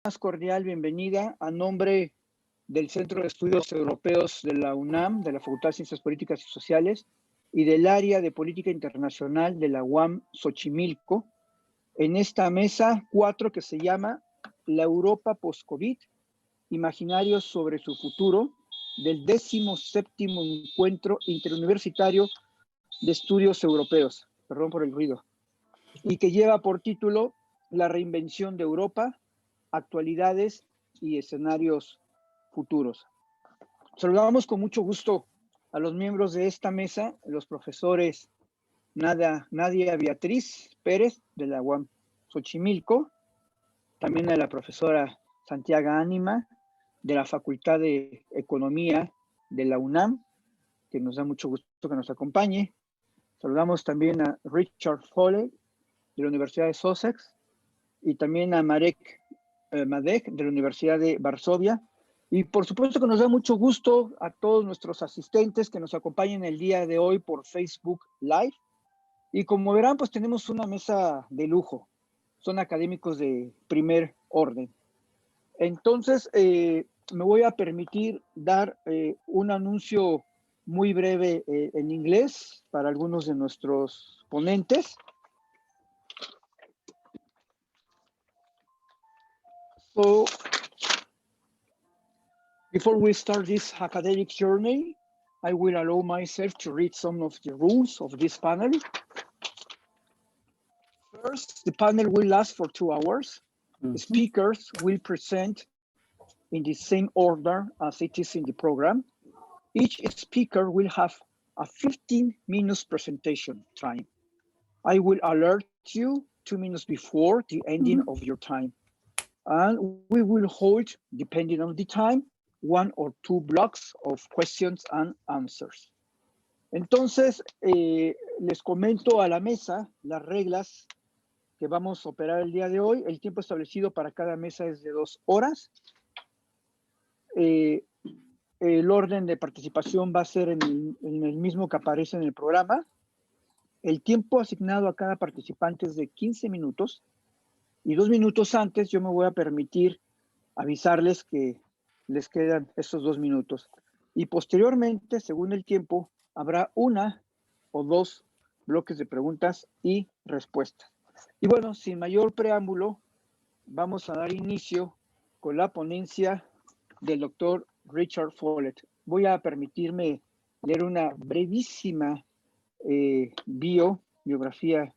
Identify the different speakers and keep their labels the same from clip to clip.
Speaker 1: más cordial bienvenida a nombre del Centro de Estudios Europeos de la UNAM, de la Facultad de Ciencias Políticas y Sociales, y del área de Política Internacional de la UAM Xochimilco, en esta mesa 4 que se llama La Europa Post-COVID, Imaginarios sobre su futuro, del 17º Encuentro Interuniversitario de Estudios Europeos, perdón por el ruido, y que lleva por título La reinvención de Europa, actualidades y escenarios futuros. Saludamos con mucho gusto a los miembros de esta mesa, los profesores Nadia Beatriz Pérez de la UAM Xochimilco, también a la profesora Santiago Ánima de la Facultad de Economía de la UNAM, que nos da mucho gusto que nos acompañe. Saludamos también a Richard Follett de la Universidad de Sussex y también a Marek Madej de la Universidad de Varsovia. Y por supuesto que nos da mucho gusto a todos nuestros asistentes que nos acompañan el día de hoy por Facebook Live. Y como verán, pues tenemos una mesa de lujo. Son académicos de primer orden. Entonces, me voy a permitir dar un anuncio muy breve en inglés para algunos de nuestros ponentes. So, before we start this academic journey, I will allow myself to read some of the rules of this panel. First, the panel will last for 2 hours. The speakers will present in the same order as it is in the program. Each speaker will have a 15 minutes presentation time. I will alert you 2 minutes before the ending of your time. And we will hold, depending on the time, 1 or 2 blocks of questions and answers. Entonces, les comento a la mesa las reglas que vamos a operar el día de hoy. El tiempo establecido para cada mesa es de 2 horas. El orden de participación va a ser en el mismo que aparece en el programa. El tiempo asignado a cada participante es de 15 minutos. Y 2 minutos antes yo me voy a permitir avisarles que les quedan esos 2 minutos. Y posteriormente, según el tiempo, habrá 1 o 2 bloques de preguntas y respuestas. Y bueno, sin mayor preámbulo, vamos a dar inicio con la ponencia del doctor Richard Follett. Voy a permitirme leer una brevísima biografía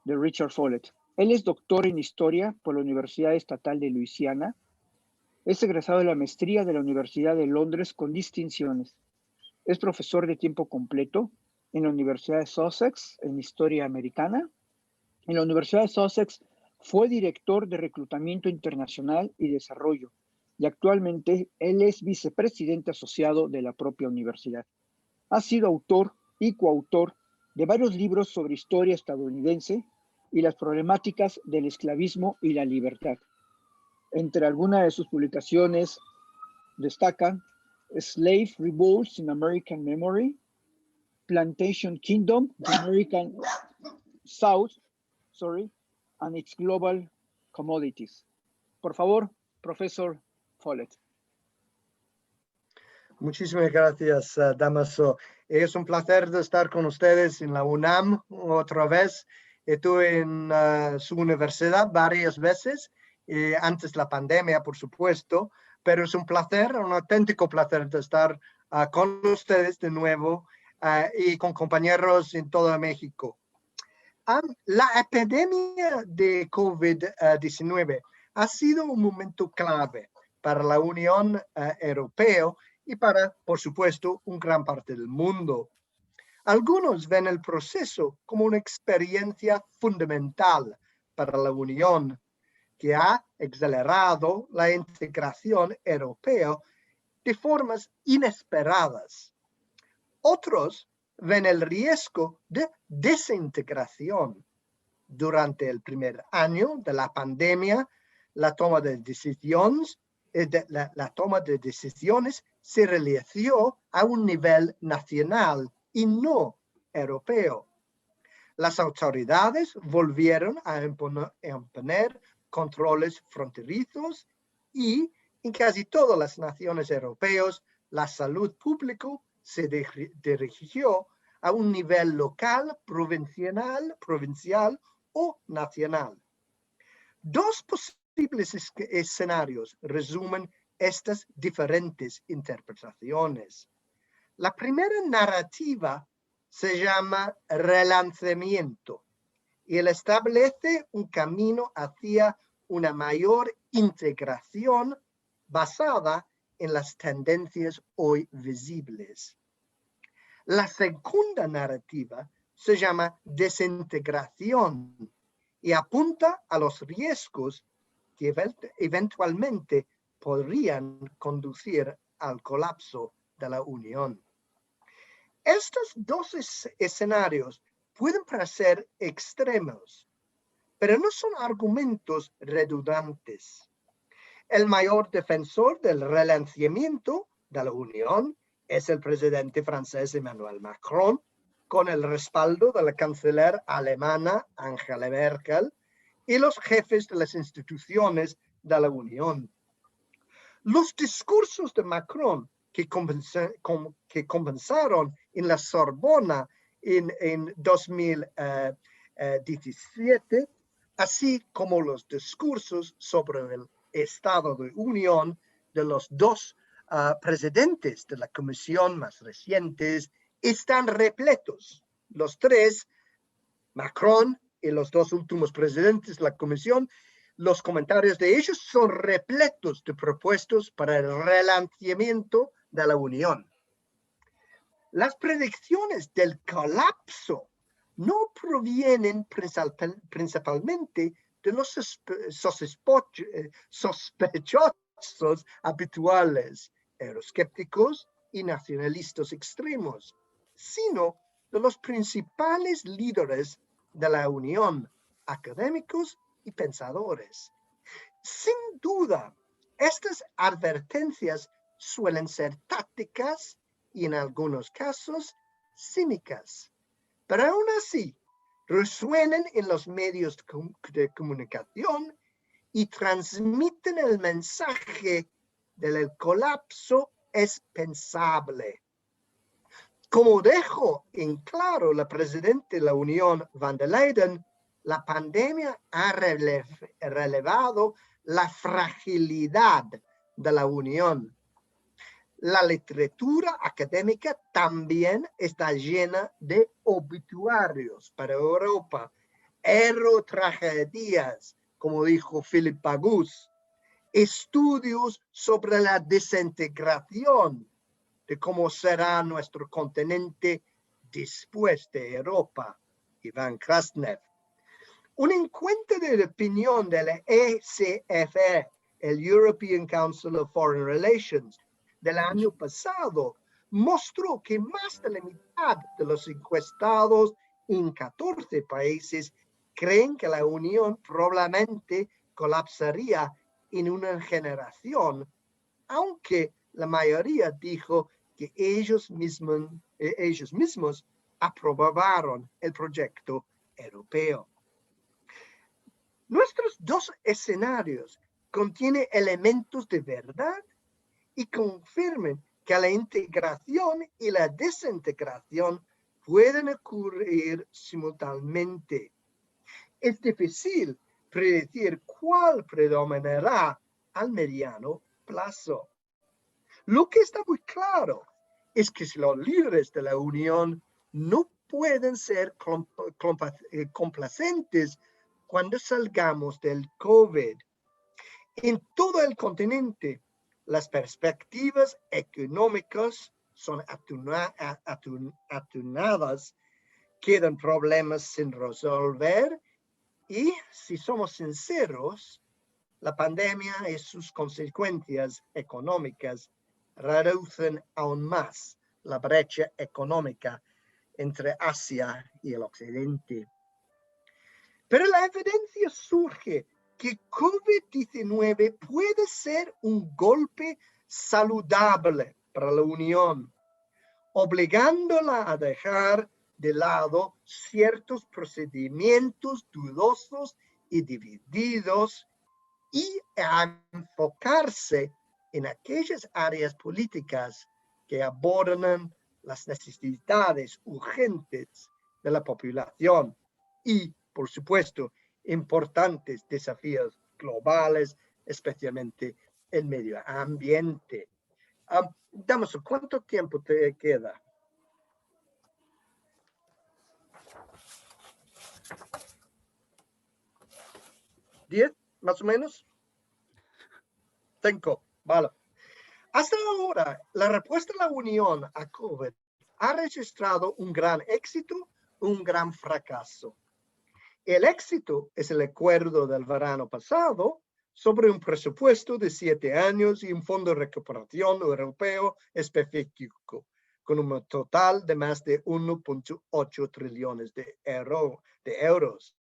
Speaker 1: de Richard Follett. Él es doctor en Historia por la Universidad Estatal de Luisiana. Es egresado de la maestría de la Universidad de Londres con distinciones. Es profesor de tiempo completo en la Universidad de Sussex en Historia Americana. En la Universidad de Sussex fue director de Reclutamiento Internacional y Desarrollo y actualmente él es vicepresidente asociado de la propia universidad. Ha sido autor y coautor de varios libros sobre historia estadounidense y las problemáticas del esclavismo y la libertad. Entre algunas de sus publicaciones destacan Slave Revolts in American Memory, Plantation Kingdom, The American South, and its Global Commodities. Por favor, profesor Follett.
Speaker 2: Muchísimas gracias, Damaso. Es un placer de estar con ustedes en la UNAM otra vez. Estuve en su universidad varias veces, antes de la pandemia, por supuesto, pero es un placer, un auténtico placer de estar con ustedes de nuevo y con compañeros en todo México. La epidemia de COVID-19 ha sido un momento clave para la Unión Europea y para, por supuesto, una gran parte del mundo. Algunos ven el proceso como una experiencia fundamental para la Unión, que ha acelerado la integración europea de formas inesperadas. Otros ven el riesgo de desintegración. Durante el primer año de la pandemia, la toma de decisiones se realizó a un nivel nacional y no europeo. Las autoridades volvieron a imponer controles fronterizos y en casi todas las naciones europeas la salud pública se dirigió a un nivel local, provincial o nacional. Dos posibles escenarios resumen estas diferentes interpretaciones. La primera narrativa se llama relanzamiento y él establece un camino hacia una mayor integración basada en las tendencias hoy visibles. La segunda narrativa se llama desintegración y apunta a los riesgos que eventualmente podrían conducir al colapso de la Unión. Estos dos escenarios pueden parecer extremos, pero no son argumentos redundantes. El mayor defensor del relanzamiento de la Unión es el presidente francés Emmanuel Macron, con el respaldo de la canciller alemana Angela Merkel y los jefes de las instituciones de la Unión. Los discursos de Macron que comenzaron en la Sorbona en 2017, así como los discursos sobre el Estado de Unión de los dos presidentes de la Comisión más recientes, están repletos. Los tres, Macron y los dos últimos presidentes de la Comisión, los comentarios de ellos son repletos de propuestas para el relanzamiento de la Unión. Las predicciones del colapso no provienen principalmente de los sospechosos habituales, euroscépticos y nacionalistas extremos, sino de los principales líderes de la Unión, académicos y pensadores. Sin duda, estas advertencias suelen ser tácticas y en algunos casos cínicas, pero aún así resuenan en los medios de comunicación y transmiten el mensaje del colapso es pensable. Como dejó en claro la presidenta de la Unión, van der Leyen, la pandemia ha relevado la fragilidad de la Unión. La literatura académica también está llena de obituarios para Europa, tragedias, como dijo Philippe Pagus, estudios sobre la desintegración, de cómo será nuestro continente después de Europa, Iván Krasnev. Un encuentro de opinión de la ECFE, el European Council of Foreign Relations, del año pasado, mostró que más de la mitad de los encuestados en 14 países creen que la Unión probablemente colapsaría en una generación, aunque la mayoría dijo que ellos mismos aprobaron el proyecto europeo. Nuestros dos escenarios contienen elementos de verdad y confirman que la integración y la desintegración pueden ocurrir simultáneamente. Es difícil predecir cuál predominará al mediano plazo. Lo que está muy claro es que si los líderes de la Unión no pueden ser complacentes cuando salgamos del COVID. En todo el continente, las perspectivas económicas son atenuadas, quedan problemas sin resolver y, si somos sinceros, la pandemia y sus consecuencias económicas reducen aún más la brecha económica entre Asia y el Occidente. Pero la evidencia surge que COVID-19 puede ser un golpe saludable para la Unión, obligándola a dejar de lado ciertos procedimientos dudosos y divididos y a enfocarse en aquellas áreas políticas que abordan las necesidades urgentes de la población y, por supuesto, importantes desafíos globales, especialmente el medio ambiente. Damaso, ¿cuánto tiempo te queda? 10, más o menos. 5, vale. Hasta ahora, la respuesta de la Unión a COVID ha registrado un gran éxito, un gran fracaso. El éxito es el acuerdo del verano pasado sobre un presupuesto de 7 años y un fondo de recuperación europeo específico, con un total de más de 1.8 trillones de euros.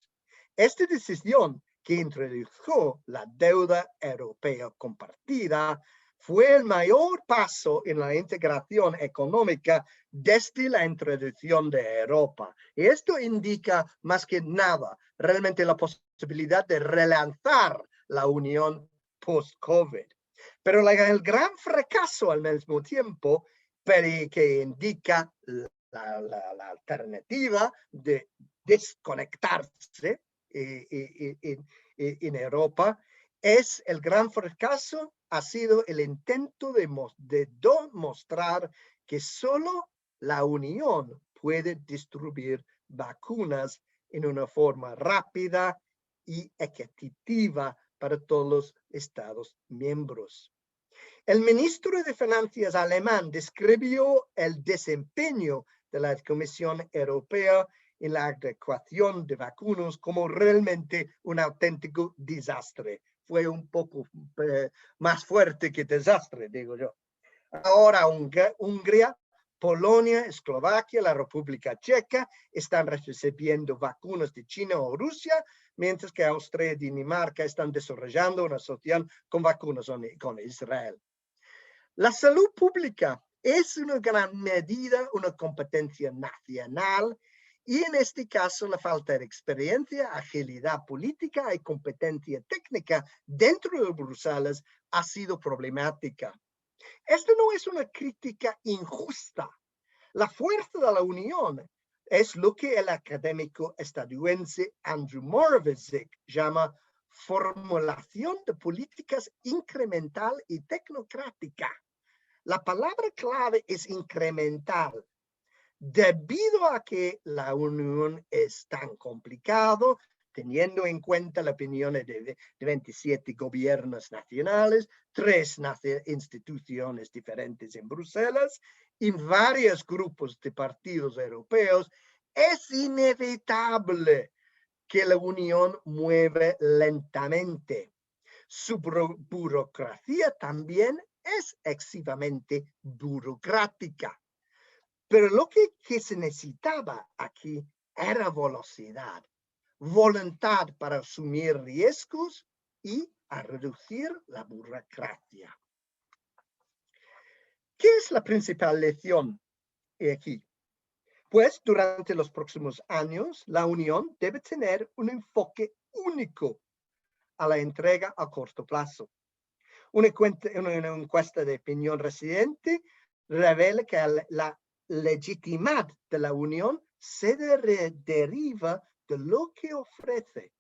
Speaker 2: Esta decisión, que introdujo la deuda europea compartida, fue el mayor paso en la integración económica desde la introducción de Europa. Y esto indica más que nada realmente la posibilidad de relanzar la Unión post-COVID. Pero el gran fracaso al mismo tiempo, que indica la alternativa de desconectarse en Europa, es el gran fracaso, ha sido el intento de demostrar que solo la Unión puede distribuir vacunas en una forma rápida y equitativa para todos los Estados miembros. El ministro de Finanzas alemán describió el desempeño de la Comisión Europea en la adecuación de vacunas como realmente un auténtico desastre. Fue un poco más fuerte que desastre, digo yo. Ahora Hungría, Polonia, Eslovaquia, la República Checa están recibiendo vacunas de China o Rusia, mientras que Austria y Dinamarca están desarrollando una asociación con vacunas con Israel. La salud pública es en una gran medida una competencia nacional y en este caso la falta de experiencia, agilidad política y competencia técnica dentro de Bruselas ha sido problemática. Esto no es una crítica injusta. La fuerza de la Unión es lo que el académico estadounidense Andrew Moravec llama formulación de políticas incremental y tecnocrática. La palabra clave es incremental. Debido a que la Unión es tan complicado, teniendo en cuenta la opinión de 27 gobiernos nacionales, 3 instituciones diferentes en Bruselas y varios grupos de partidos europeos, es inevitable que la Unión mueve lentamente. Su burocracia también es excesivamente burocrática. Pero lo que se necesitaba aquí era velocidad, voluntad para asumir riesgos y a reducir la burocracia. ¿Qué es la principal lección aquí? Pues durante los próximos años, la Unión debe tener un enfoque único a la entrega a corto plazo. Una encuesta de opinión reciente revela que la legitimidad de la Unión se deriva de lo que ofrece.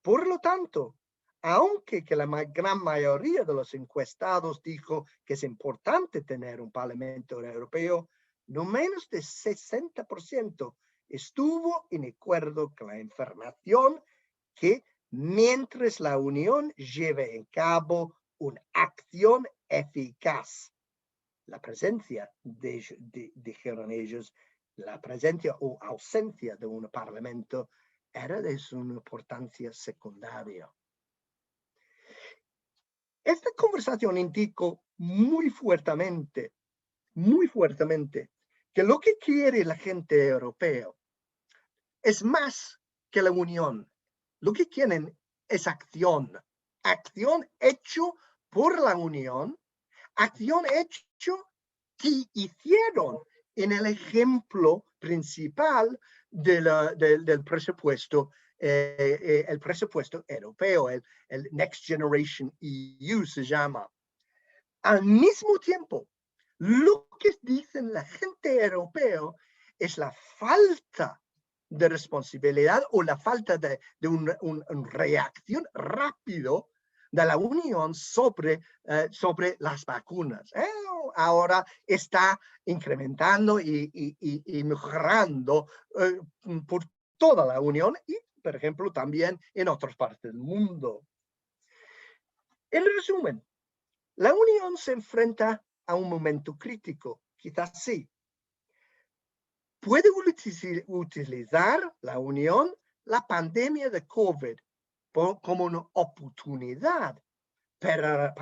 Speaker 2: Por lo tanto, aunque la gran mayoría de los encuestados dijo que es importante tener un Parlamento Europeo, no menos de 60% estuvo en acuerdo con la afirmación que mientras la Unión lleve a cabo una acción eficaz, la presencia, dijeron ellos, la presencia o ausencia de un parlamento era de su importancia secundaria. Esta conversación indicó muy fuertemente, que lo que quiere la gente europea es más que la Unión. Lo que quieren es acción hecho por la Unión, acción hecho que hicieron en el ejemplo principal del presupuesto el presupuesto europeo, el Next Generation EU se llama. Al mismo tiempo, lo que dicen la gente europea es la falta de responsabilidad o la falta de una reacción rápido de la Unión sobre las vacunas. Ahora está incrementando y mejorando por toda la Unión y, por ejemplo, también en otras partes del mundo. En resumen, la Unión se enfrenta a un momento crítico, quizás sí. ¿Puede utilizar la Unión la pandemia de COVID como una oportunidad para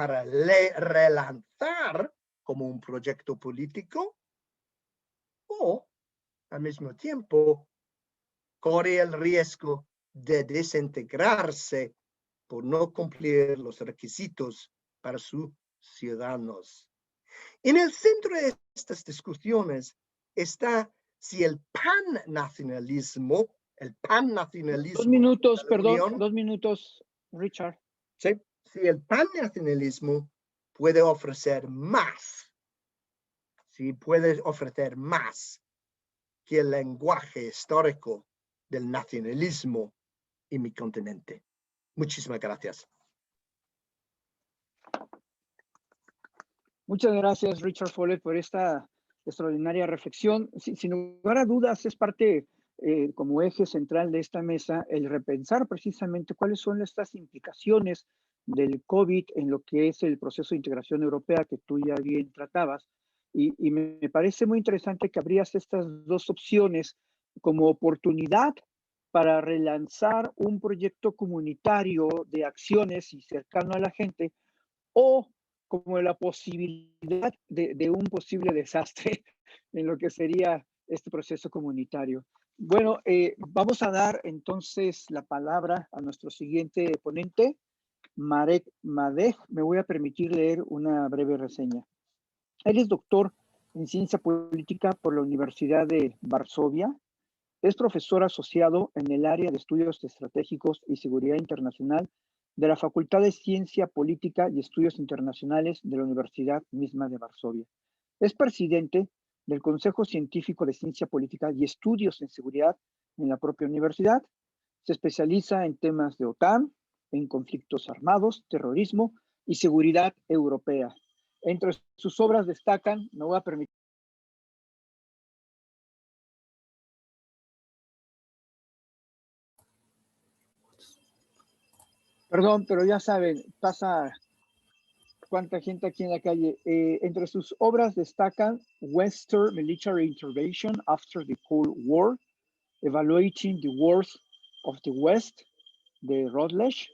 Speaker 2: relanzar como un proyecto político? ¿O al mismo tiempo corre el riesgo de desintegrarse por no cumplir los requisitos para sus ciudadanos? En el centro de estas discusiones está si el pannacionalismo.
Speaker 1: 2 minutos, perdón, 2 minutos, Richard.
Speaker 2: Sí, si el pannacionalismo puede ofrecer más, que el lenguaje histórico del nacionalismo en mi continente. Muchísimas gracias.
Speaker 1: Muchas gracias, Richard Follett, por esta extraordinaria reflexión. Sin lugar a dudas, es parte, como eje central de esta mesa, el repensar precisamente cuáles son estas implicaciones del COVID en lo que es el proceso de integración europea que tú ya bien tratabas. Y me parece muy interesante que abrías estas dos opciones como oportunidad para relanzar un proyecto comunitario de acciones y cercano a la gente, o como la posibilidad de un posible desastre en lo que sería este proceso comunitario. Bueno, vamos a dar entonces la palabra a nuestro siguiente ponente, Marek Madej. Me voy a permitir leer una breve reseña. Él es doctor en ciencia política por la Universidad de Varsovia. Es profesor asociado en el área de estudios estratégicos y seguridad internacional de la Facultad de Ciencia Política y Estudios Internacionales de la Universidad misma de Varsovia. Es presidente del Consejo Científico de Ciencia Política y Estudios en Seguridad en la propia universidad. Se especializa en temas de OTAN, en conflictos armados, terrorismo y seguridad europea. Entre sus obras destacan, me voy a permitir. Perdón, pero ya saben, pasa cuánta gente aquí en la calle. Entre sus obras destacan Western Military Intervention After the Cold War, Evaluating the Wars of the West, de Routledge.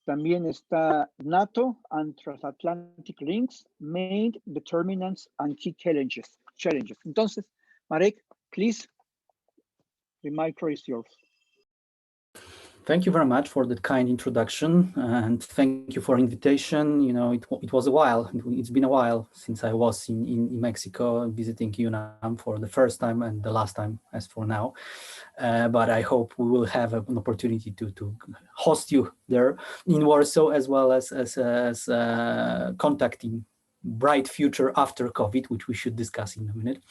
Speaker 1: También está NATO and Transatlantic Links, Main Determinants and Key Challenges. Entonces, Marek, please, the micro is yours.
Speaker 3: Thank you very much for that kind introduction, and thank you for invitation. You know, it was a while. It's been a while since I was in Mexico visiting UNAM for the first time and the last time as for now. But I hope we will have an opportunity to host you there in Warsaw, as well as contacting bright future after COVID, which we should discuss in a minute.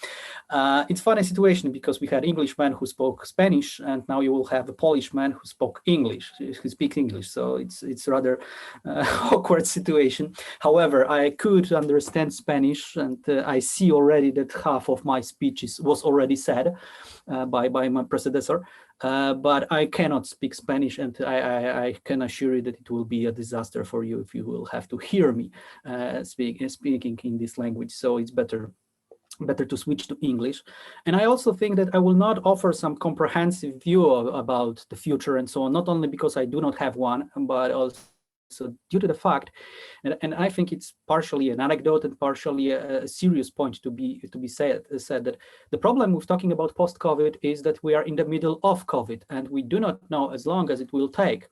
Speaker 3: It's a funny situation because we had Englishmen who spoke Spanish, and now you will have a Polish man who spoke English, who speaks English. So it's rather awkward situation. However, I could understand Spanish, and I see already that half of my speech was already said by my predecessor. But I cannot speak Spanish, and I can assure you that it will be a disaster for you if you will have to hear me speaking in this language. So it's better to switch to English. And I also think that I will not offer some comprehensive view about the future and so on, not only because I do not have one, but also due to the fact, and I think it's partially an anecdote and partially a serious point to be said that the problem with talking about post-COVID is that we are in the middle of COVID, and we do not know as long as it will take.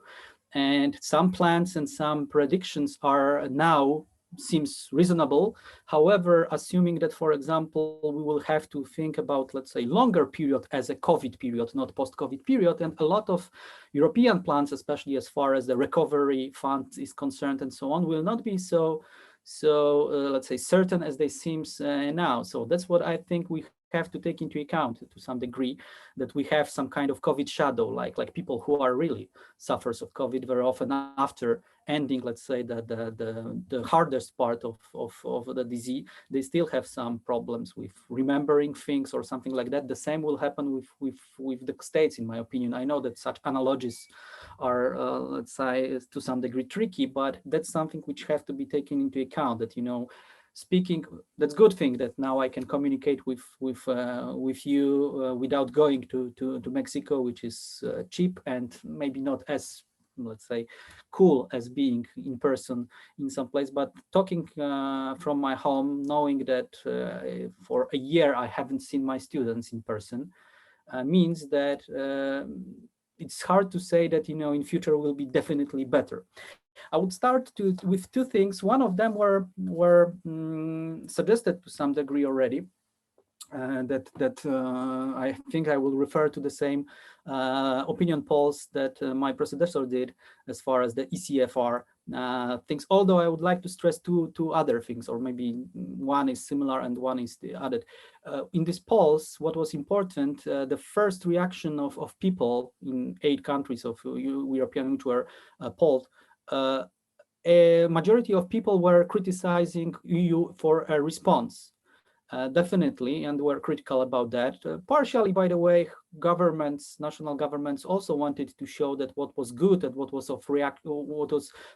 Speaker 3: And some plans and some predictions are now seems reasonable. However, assuming that, for example, we will have to think about, let's say, longer period as a COVID period, not post-COVID period, and a lot of European plans, especially as far as the recovery fund is concerned and so on, will not be let's say, certain as they seem now. So that's what I think we have to take into account to some degree, that we have some kind of COVID shadow, like people who are really sufferers of COVID very often after ending, let's say, the hardest part of the disease, they still have some problems with remembering things or something like that. The same will happen with the states, in my opinion. I know that such analogies are, let's say, to some degree tricky, but that's something which have to be taken into account, that, speaking, that's good thing that now I can communicate with you without going to Mexico, which is cheap and maybe not as, let's say, cool as being in person in some place, but talking from my home, knowing that for a year I haven't seen my students in person, means that it's hard to say that, in future will be definitely better. I would start with two things. One of them were suggested to some degree already, that I think I will refer to the same opinion polls that my predecessor did as far as the ECFR things, although I would like to stress two other things, or maybe one is similar and one is the other. In these polls, what was important, the first reaction of people in 8 countries of European which were polled, a majority of people were criticizing EU for a response. Definitely, and were critical about that. Partially, by the way, governments, national governments, also wanted to show that what was good and what was,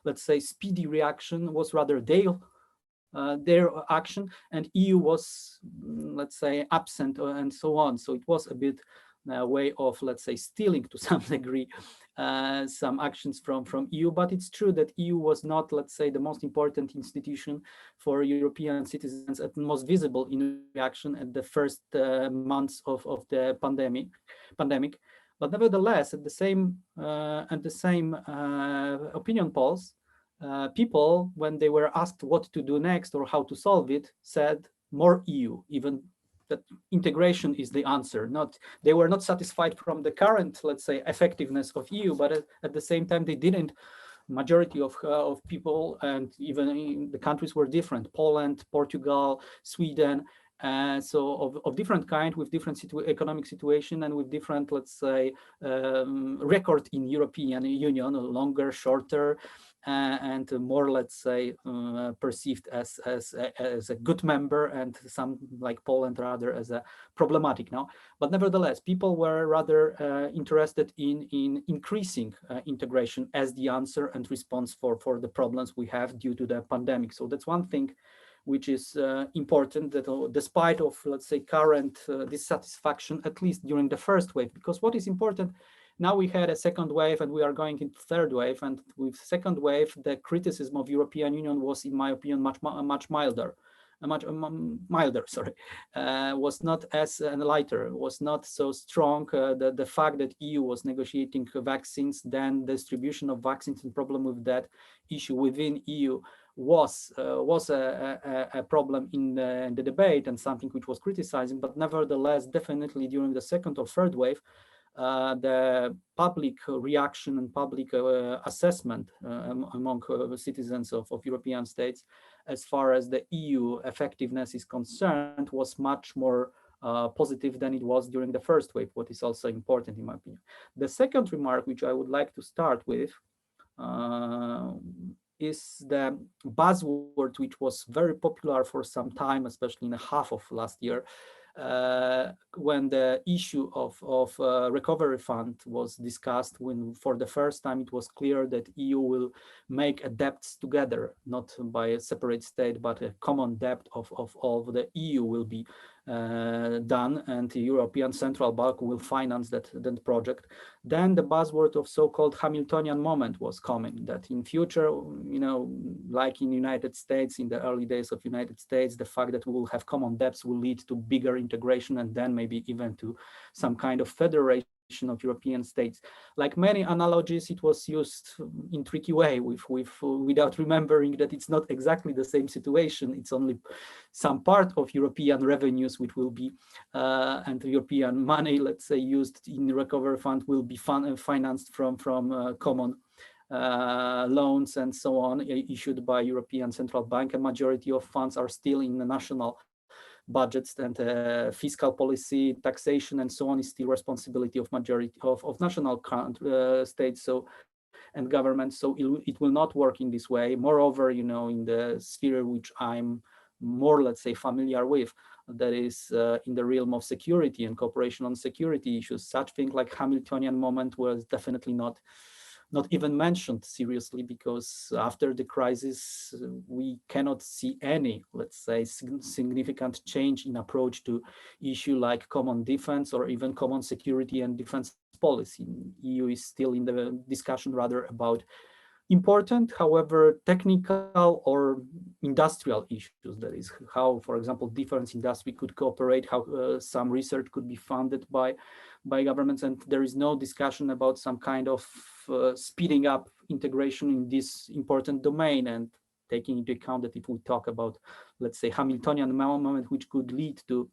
Speaker 3: let's say, speedy reaction was rather their action, and EU was, let's say, absent and so on. So it was a bit a way of, let's say, stealing to some degree some actions from EU, but it's true that EU was not, let's say, the most important institution for European citizens and most visible in reaction at the first months of the pandemic. But nevertheless, at the same opinion polls, people, when they were asked what to do next or how to solve it, said more EU, even that integration is the answer. They were not satisfied from the current, let's say, effectiveness of EU, but at the same time, they didn't. Majority of people, and even the countries were different: Poland, Portugal, Sweden. So of different kind, with different economic situation and with different, let's say, record in European Union, longer, shorter, and more, let's say, perceived as a good member, and some, like Poland, rather as a problematic now. But nevertheless, people were rather interested in increasing integration as the answer and response for the problems we have due to the pandemic. So that's one thing which is important, that despite of, let's say, current dissatisfaction, at least during the first wave, because what is important, now we had a second wave and we are going into third wave, and with second wave, the criticism of European Union was, in my opinion, much milder. Was not as lighter, was not so strong. The fact that EU was negotiating vaccines, then distribution of vaccines, and problem with that issue within EU was a problem in the debate, and something which was criticizing. But nevertheless, definitely during the second or third wave, the public reaction and public assessment among citizens of European states as far as the EU effectiveness is concerned was much more positive than it was during the first wave, what is also important in my opinion. The second remark, which I would like to start with, is the buzzword which was very popular for some time, especially in the half of last year, when the issue of recovery fund was discussed, when for the first time it was clear that EU will make a debts together, not by a separate state, but a common debt of all of the EU will be done, and the European Central Bank will finance that project. Then the buzzword of so-called Hamiltonian moment was coming, that in future, like in United States, in the early days of United States, the fact that we will have common debts will lead to bigger integration, and then maybe even to some kind of federation of European states. Like many analogies, it was used in tricky way without remembering that it's not exactly the same situation. It's only some part of European revenues which will be and European money, let's say, used in the recovery fund will be financed from common loans and so on issued by European Central Bank. A majority of funds are still in the national budgets, and fiscal policy, taxation, and so on is still responsibility of majority of national states and governments. So it will not work in this way. Moreover, you know, in the sphere which I'm more, let's say, familiar with, that is in the realm of security and cooperation on security issues, such thing like Hamiltonian moment was definitely not even mentioned seriously, because after the crisis, we cannot see any, let's say, significant change in approach to issue like common defense or even common security and defense policy. EU is still in the discussion rather about important, however, technical or industrial issues. That is how, for example, defense industry could cooperate, how some research could be funded by governments, and there is no discussion about some kind of speeding up integration in this important domain. And taking into account that if we talk about, let's say, Hamiltonian moment, which could lead to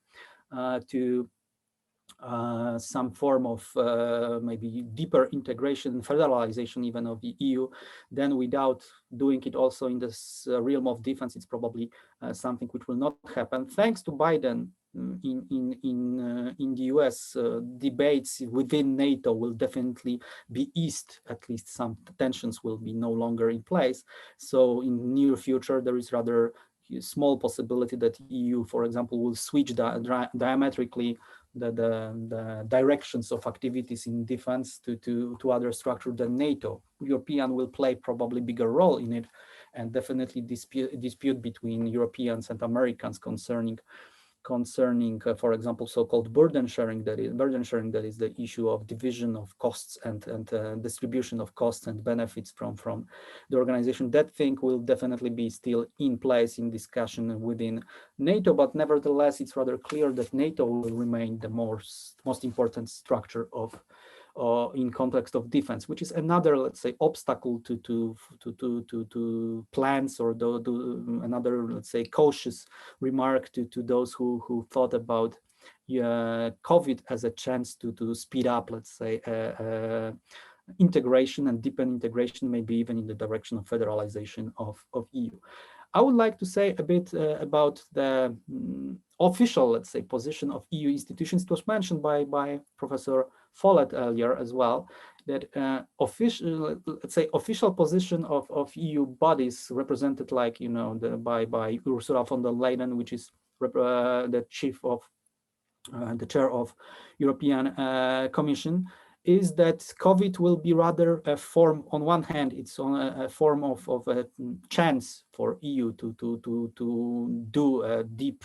Speaker 3: some form of maybe deeper integration and federalization even of the EU, then without doing it also in this realm of defense, it's probably something which will not happen. Thanks to Biden in the US, debates within NATO will definitely be eased. At least some tensions will be no longer in place. So in near future, there is rather small possibility that EU, for example, will switch diametrically the directions of activities in defense to other structure than NATO. European will play probably bigger role in it, and definitely dispute between Europeans and Americans concerning, for example, so-called burden sharing. That is the issue of division of costs and distribution of costs and benefits from the organization. That thing will definitely be still in place in discussion within NATO, but nevertheless, it's rather clear that NATO will remain the most important structure of in context of defense, which is another, let's say, obstacle to plans, or another, let's say, cautious remark to those who thought about COVID as a chance to speed up, let's say, integration and deepen integration, maybe even in the direction of federalization of EU. I would like to say a bit about the official, let's say, position of EU institutions. It was mentioned by Professor Follett earlier as well, that official position of EU bodies represented, like, you know, by Ursula von der Leyen, which is the chair of European Commission, is that COVID will be rather a form, on one hand, it's on a form of a chance for EU to do a deep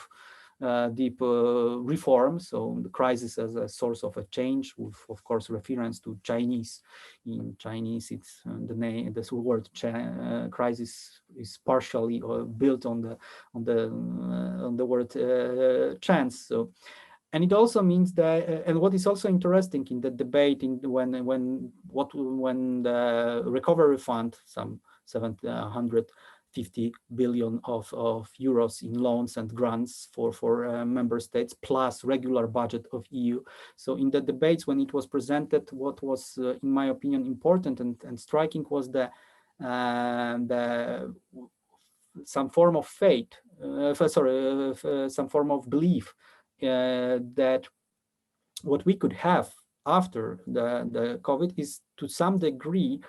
Speaker 3: reform. So the crisis as a source of a change, with, of course, reference to Chinese. In Chinese, it's the name. The word crisis is partially built on the word chance. So. And it also means that, and what is also interesting in the debate, when the recovery fund, some 750 billion of euros in loans and grants for member states, plus regular budget of EU. So in the debates, when it was presented, what was, in my opinion, important and striking was some form of faith, some form of belief. That what we could have after the COVID is, to some degree,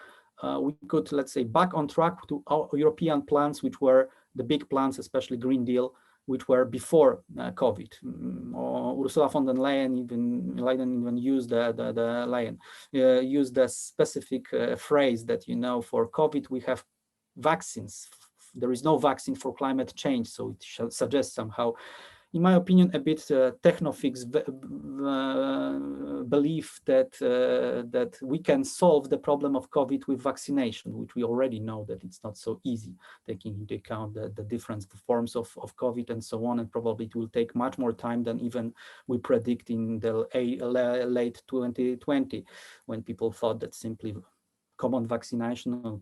Speaker 3: we could, let's say, back on track to our European plans, which were the big plans, especially Green Deal, which were before COVID. Ursula von der Leyen even used the specific phrase that, you know, for COVID we have vaccines. There is no vaccine for climate change, so it suggests somehow in my opinion, a bit technofix belief that that we can solve the problem of COVID with vaccination, which we already know that it's not so easy, taking into account the different forms of COVID and so on, and probably it will take much more time than even we predict in the late 2020, when people thought that simply common vaccination of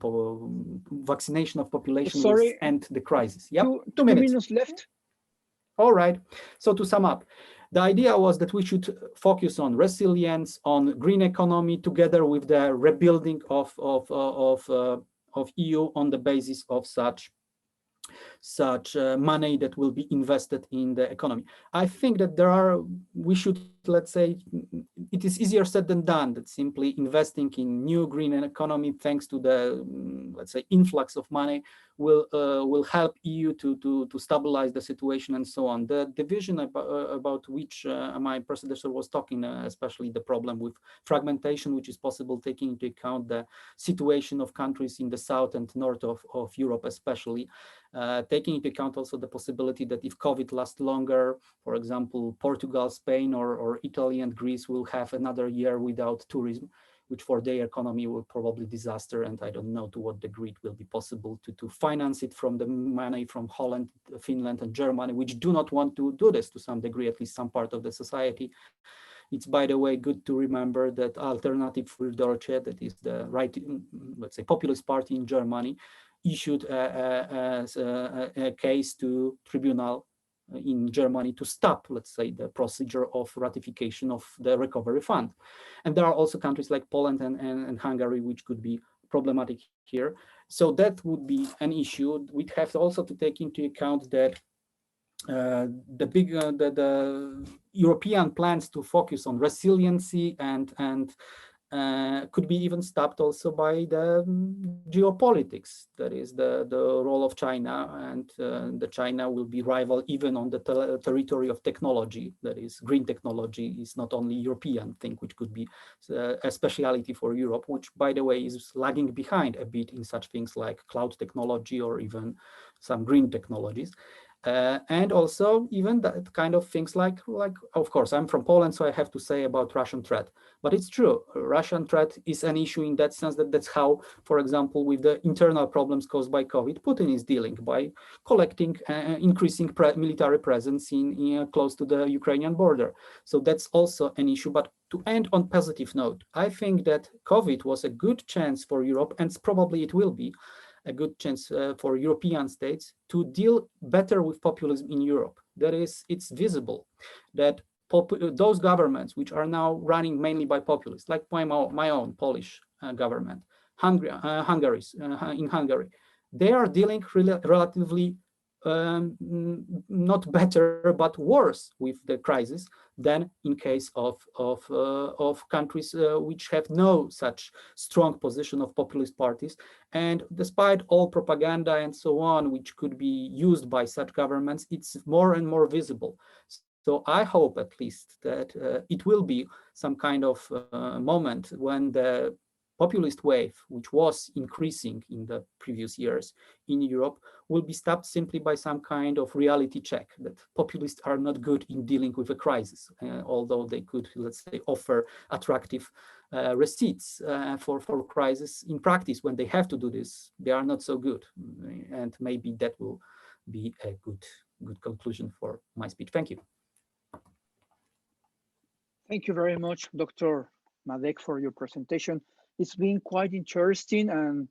Speaker 3: population will end the crisis. Yep, 2 minutes
Speaker 1: left.
Speaker 3: All right. So to sum up, the idea was that we should focus on resilience, on green economy, together with the rebuilding of EU on the basis of such money that will be invested in the economy. I think that we should, let's say, it is easier said than done, that simply investing in new green economy, thanks to the, let's say, influx of money, will help EU to stabilize the situation and so on. The division about which my predecessor was talking, especially the problem with fragmentation, which is possible taking into account the situation of countries in the south and north of Europe, especially, taking into account also the possibility that if COVID lasts longer, for example, Portugal, Spain, or Italy and Greece will have another year without tourism, which for their economy will probably disaster. And I don't know to what degree it will be possible to finance it from the money from Holland, Finland, and Germany, which do not want to do this to some degree, at least some part of the society. It's, by the way, good to remember that Alternative für Deutschland, that is the right, let's say, populist party in Germany, issued a case to tribunal in Germany to stop, let's say, the procedure of ratification of the recovery fund. And there are also countries like Poland and Hungary, which could be problematic here. So that would be an issue. We'd have also to take into account that the European plans to focus on resiliency and could be even stopped also by the geopolitics. That is the role of China, and the China will be rival even on the territory of technology. That is, green technology is not only European thing, which could be a speciality for Europe, which, by the way, is lagging behind a bit in such things like cloud technology or even some green technologies. And also even that kind of things like, of course, I'm from Poland, so I have to say about Russian threat. But it's true, Russian threat is an issue in that sense that that's how, for example, with the internal problems caused by COVID, Putin is dealing by collecting, increasing military presence in close to the Ukrainian border. So that's also an issue. But to end on positive note, I think that COVID was a good chance for Europe, and probably it will be a good chance for European states to deal better with populism in Europe. That is, it's visible that those governments which are now running mainly by populists, like my own Polish government, Hungary, they are dealing relatively not better, but worse with the crisis than in case of countries which have no such strong position of populist parties. And despite all propaganda and so on, which could be used by such governments, it's more and more visible. So I hope at least that it will be some kind of moment when the populist wave, which was increasing in the previous years in Europe, will be stopped simply by some kind of reality check that populists are not good in dealing with a crisis, although they could, let's say, offer attractive receipts for crisis. In practice, when they have to do this, they are not so good. And maybe that will be a good conclusion for my speech. Thank you.
Speaker 1: Thank you very much, Dr. Madek, for your presentation. It's been quite interesting and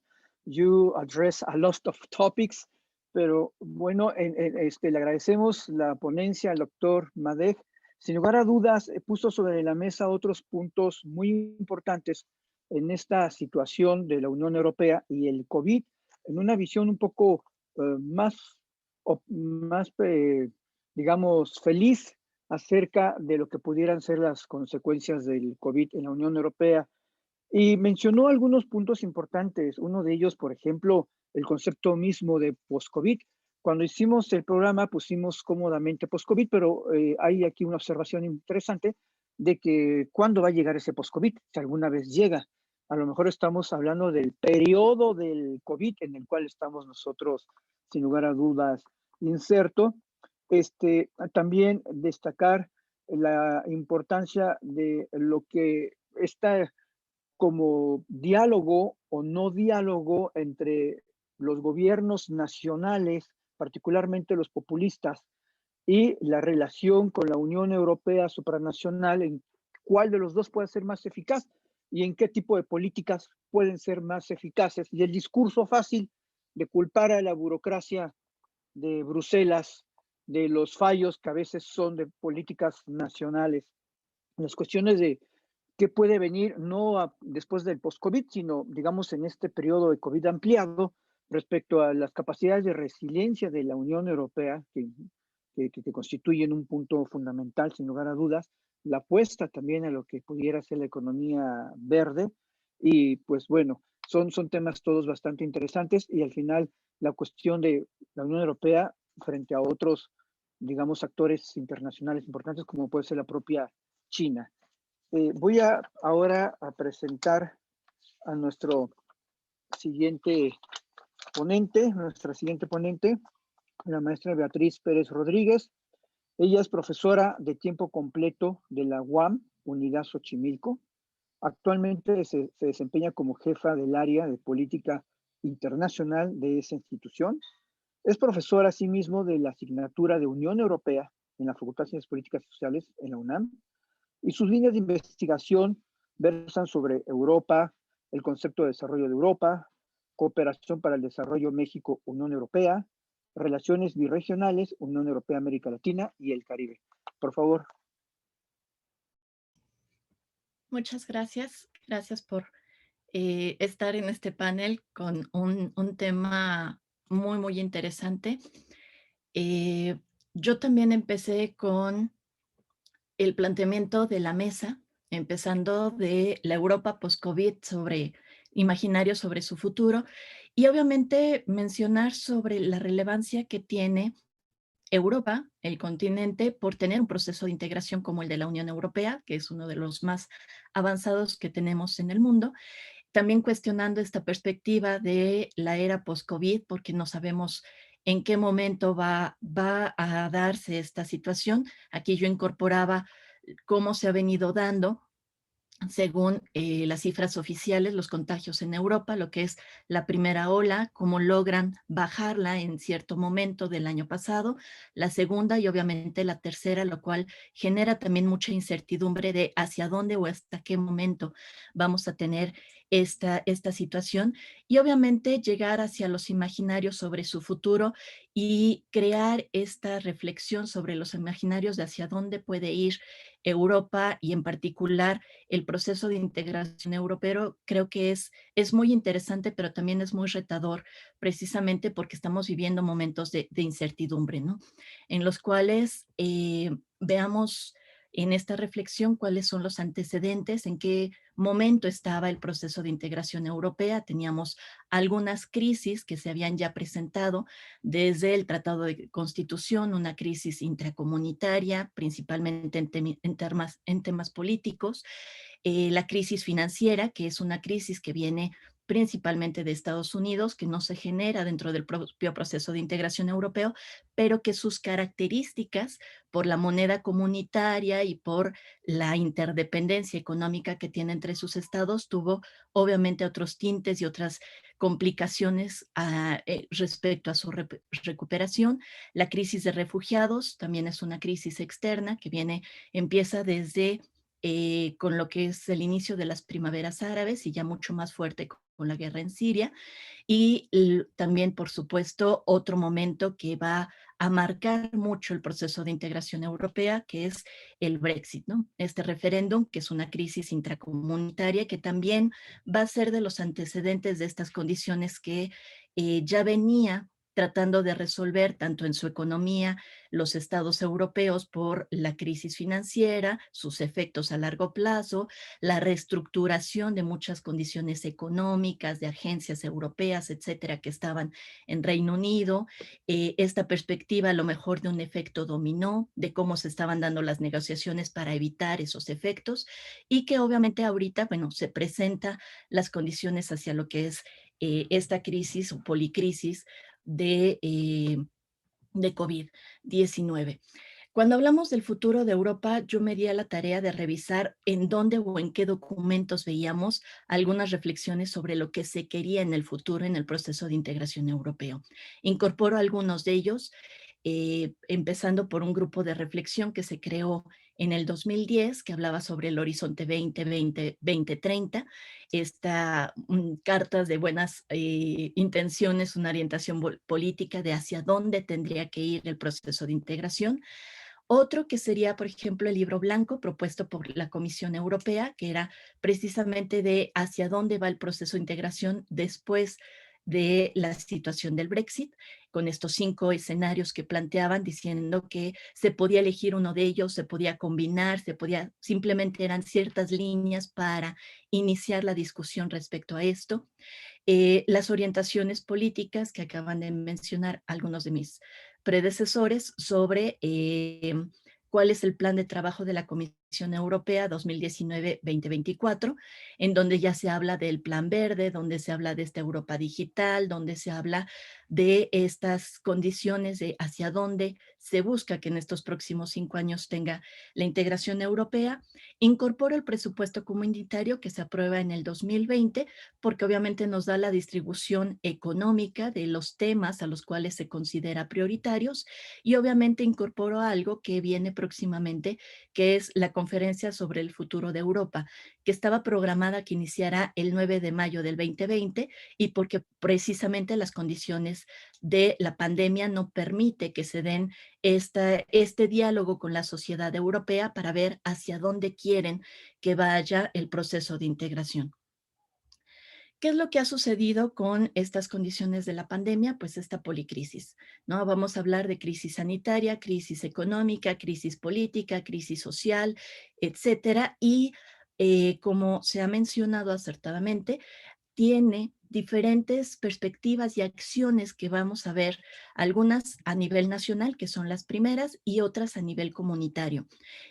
Speaker 1: you address a lot of topics, pero bueno, le agradecemos la ponencia al doctor Madek. Sin lugar a dudas, puso sobre la mesa otros puntos muy importantes en esta situación de la Unión Europea y el COVID, en una visión un poco más, digamos, feliz acerca de lo que pudieran ser las consecuencias del COVID en la Unión Europea. Y mencionó algunos puntos importantes. Uno de ellos, por ejemplo, el concepto mismo de post-COVID. Cuando hicimos el programa pusimos cómodamente post-COVID, pero hay aquí una observación interesante de que ¿cuándo va a llegar ese post-COVID? Si alguna vez llega. A lo mejor estamos hablando del periodo del COVID en el cual estamos nosotros, sin lugar a dudas, inserto. También destacar la importancia de lo que está como diálogo o no diálogo entre los gobiernos nacionales, particularmente los populistas, y la relación con la Unión Europea supranacional, en cuál de los dos puede ser más eficaz y en qué tipo de políticas pueden ser más eficaces. Y el discurso fácil de culpar a la burocracia de Bruselas de los fallos que a veces son de políticas nacionales. Las cuestiones de qué puede venir no después del post-COVID, sino digamos en este periodo de COVID ampliado respecto a las capacidades de resiliencia de la Unión Europea, que constituyen un punto fundamental, sin lugar a dudas, la apuesta también a lo que pudiera ser la economía verde, y pues bueno, son temas todos bastante interesantes, y al final la cuestión de la Unión Europea frente a otros, digamos, actores internacionales importantes, como puede ser la propia China. Voy ahora a presentar a nuestro siguiente ponente, nuestra siguiente ponente, la maestra Beatriz Pérez Rodríguez. Ella es profesora de tiempo completo de la UAM, Unidad Xochimilco. Actualmente se desempeña como jefa del área de política internacional de esa institución. Es profesora asimismo de la asignatura de Unión Europea en la Facultad de Ciencias Políticas y Sociales en la UNAM, y sus líneas de investigación versan sobre Europa, el concepto de desarrollo de Europa, cooperación para el desarrollo México-Unión Europea, relaciones birregionales, Unión Europea-América Latina y el Caribe. Por favor.
Speaker 4: Muchas gracias. Gracias por estar en este panel con un tema muy, muy interesante. Yo también empecé con el planteamiento de la mesa, empezando de la Europa post-COVID sobre imaginarios sobre su futuro, y obviamente mencionar sobre la relevancia que tiene Europa, el continente, por tener un proceso de integración como el de la Unión Europea, que es uno de los más avanzados que tenemos en el mundo. También cuestionando esta perspectiva de la era post-COVID, porque no sabemos en qué momento va a darse esta situación. Aquí yo incorporaba cómo se ha venido dando según las cifras oficiales, los contagios en Europa, lo que es la primera ola, cómo logran bajarla en cierto momento del año pasado, la segunda y obviamente la tercera, lo cual genera también mucha incertidumbre de hacia dónde o hasta qué momento vamos a tener esta situación, y obviamente llegar hacia los imaginarios sobre su futuro y crear esta reflexión sobre los imaginarios de hacia dónde puede ir Europa, y en particular el proceso de integración europeo. Creo que es muy interesante, pero también es muy retador, precisamente porque estamos viviendo momentos de incertidumbre, ¿no? En los cuales veamos en esta reflexión cuáles son los antecedentes, en qué momento estaba el proceso de integración europea. Teníamos algunas crisis que se habían ya presentado desde el Tratado de Constitución, una crisis intracomunitaria, principalmente en temas políticos, la crisis financiera, que es una crisis que viene principalmente de Estados Unidos, que no se genera dentro del propio proceso de integración europeo, pero que sus características por la moneda comunitaria y por la interdependencia económica que tiene entre sus estados, tuvo obviamente otros tintes y otras complicaciones respecto a su recuperación. La crisis de refugiados también es una crisis externa que empieza desde con lo que es el inicio de las primaveras árabes y ya mucho más fuerte con la guerra en Siria, y también, por supuesto, otro momento que va a marcar mucho el proceso de integración europea, que es el Brexit, ¿no? Este referéndum, que es una crisis intracomunitaria, que también va a ser de los antecedentes de estas condiciones que ya venía tratando de resolver tanto en su economía los estados europeos por la crisis financiera, sus efectos a largo plazo, la reestructuración de muchas condiciones económicas de agencias europeas, etcétera, que estaban en Reino Unido, esta perspectiva a lo mejor de un efecto dominó, de cómo se estaban dando las negociaciones para evitar esos efectos, y que obviamente ahorita, bueno, se presenta las condiciones hacia lo que es esta crisis o policrisis de de COVID-19. Cuando hablamos del futuro de Europa, yo me di a la tarea de revisar en dónde o en qué documentos veíamos algunas reflexiones sobre lo que se quería en el futuro en el proceso de integración europeo. Incorporo algunos de ellos, empezando por un grupo de reflexión que se creó en el 2010, que hablaba sobre el horizonte 2020-2030, cartas de buenas intenciones, una orientación política de hacia dónde tendría que ir el proceso de integración. Otro que sería, por ejemplo, el libro blanco propuesto por la Comisión Europea, que era precisamente de hacia dónde va el proceso de integración después de la situación del Brexit, con estos 5 escenarios que planteaban, diciendo que se podía elegir uno de ellos, se podía combinar, simplemente eran ciertas líneas para iniciar la discusión respecto a esto. Las orientaciones políticas que acaban de mencionar algunos de mis predecesores sobre cuál es el plan de trabajo de la Comisión Europea 2019-2024, en donde ya se habla del plan verde, donde se habla de esta Europa digital, donde se habla de estas condiciones de hacia dónde se busca que en estos próximos 5 años tenga la integración europea. Incorpora el presupuesto comunitario que se aprueba en el 2020, porque obviamente nos da la distribución económica de los temas a los cuales se considera prioritarios, y obviamente incorporo algo que viene próximamente, que es la conferencia sobre el futuro de Europa, que estaba programada que iniciara el 9 de mayo del 2020, y porque precisamente las condiciones de la pandemia no permite que se den este diálogo con la sociedad europea para ver hacia dónde quieren que vaya el proceso de integración. ¿Qué es lo que ha sucedido con estas condiciones de la pandemia? Pues esta policrisis, ¿no? Vamos a hablar de crisis sanitaria, crisis económica, crisis política, crisis social, etcétera. Y como se ha mencionado acertadamente, tiene diferentes perspectivas y acciones que vamos a ver, algunas a nivel nacional, que son las primeras, y otras a nivel comunitario.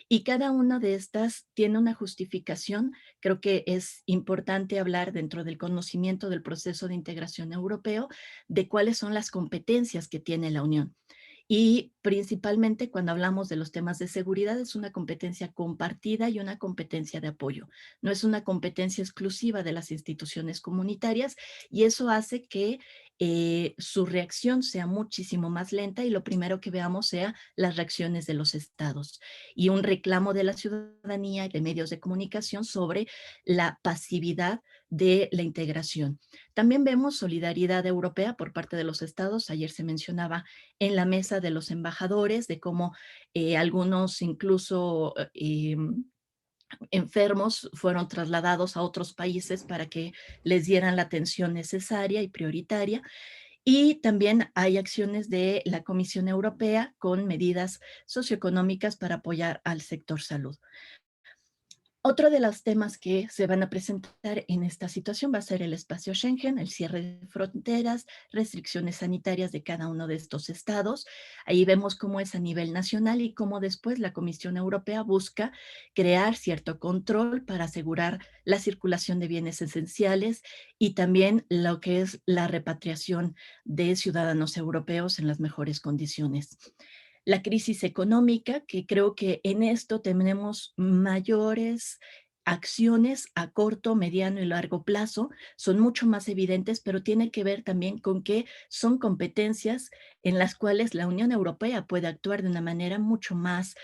Speaker 4: Y cada una de estas tiene una justificación. Creo que es importante hablar dentro del conocimiento del proceso de integración europeo de cuáles son las competencias que tiene la Unión. Y principalmente cuando hablamos de los temas de seguridad, es una competencia compartida y una competencia de apoyo. No es una competencia exclusiva de las instituciones comunitarias, y eso hace que su reacción sea muchísimo más lenta, y lo primero que veamos sea las reacciones de los estados y un reclamo de la ciudadanía y de medios de comunicación sobre la pasividad de la integración. También vemos solidaridad europea por parte de los estados. Ayer se mencionaba en la mesa de los embajadores de cómo algunos incluso enfermos fueron trasladados a otros países para que les dieran la atención necesaria y prioritaria. Y también hay acciones de la Comisión Europea con medidas socioeconómicas para apoyar al sector salud. Otro de los temas que se van a presentar en esta situación va a ser el espacio Schengen, el cierre de fronteras, restricciones sanitarias de cada uno de estos estados. Ahí vemos cómo es a nivel nacional y cómo después la Comisión Europea busca crear cierto control para asegurar la circulación de bienes esenciales y también lo que es la repatriación de ciudadanos europeos en las mejores condiciones. La crisis económica, que creo que en esto tenemos mayores acciones a corto, mediano y largo plazo, son mucho más evidentes, pero tiene que ver también con que son competencias en las cuales la Unión Europea puede actuar de una manera mucho más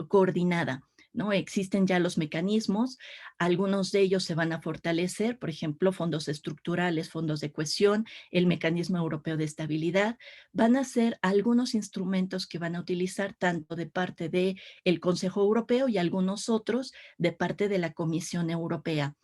Speaker 4: coordinada, ¿no? Existen ya los mecanismos, algunos de ellos se van a fortalecer, por ejemplo, fondos estructurales, fondos de cohesión, el mecanismo europeo de estabilidad, van a ser algunos instrumentos que van a utilizar tanto de parte del Consejo Europeo y algunos otros de parte de la Comisión Europea.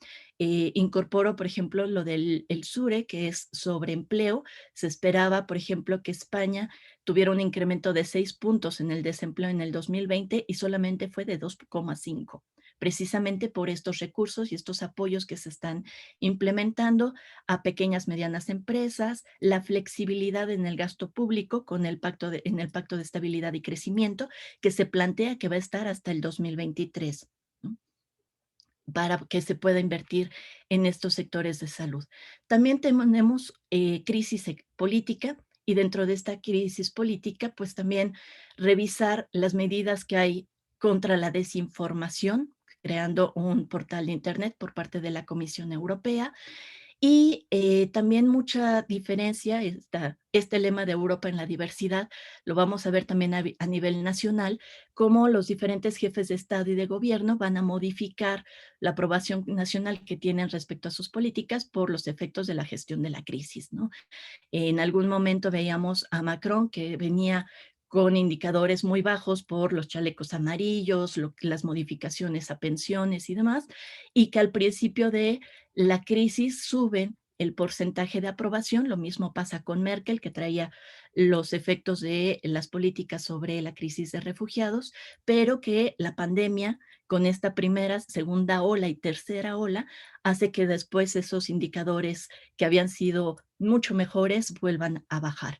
Speaker 4: Incorporo, por ejemplo, lo del SURE, que es sobre empleo. Se esperaba, por ejemplo, que España tuviera un incremento de 6 puntos en el desempleo en el 2020 y solamente fue de 2,5, precisamente por estos recursos y estos apoyos que se están implementando a pequeñas, medianas empresas, la flexibilidad en el gasto público con el Pacto de Estabilidad y Crecimiento, que se plantea que va a estar hasta el 2023, ¿no? Para que se pueda invertir en estos sectores de salud. También tenemos crisis política. y dentro de esta crisis política, pues también revisar las medidas que hay contra la desinformación, creando un portal de Internet por parte de la Comisión Europea, y también mucha diferencia, este lema de Europa en la diversidad, lo vamos a ver también a nivel nacional, cómo los diferentes jefes de Estado y de gobierno van a modificar la aprobación nacional que tienen respecto a sus políticas por los efectos de la gestión de la crisis, ¿no? En algún momento veíamos a Macron que venía con indicadores muy bajos por los chalecos amarillos, las modificaciones a pensiones y demás, y que al principio de la crisis suben el porcentaje de aprobación. Lo mismo pasa con Merkel, que traía los efectos de las políticas sobre la crisis de refugiados, pero que la pandemia, con esta primera, segunda ola y tercera ola, hace que después esos indicadores que habían sido mucho mejores vuelvan a bajar.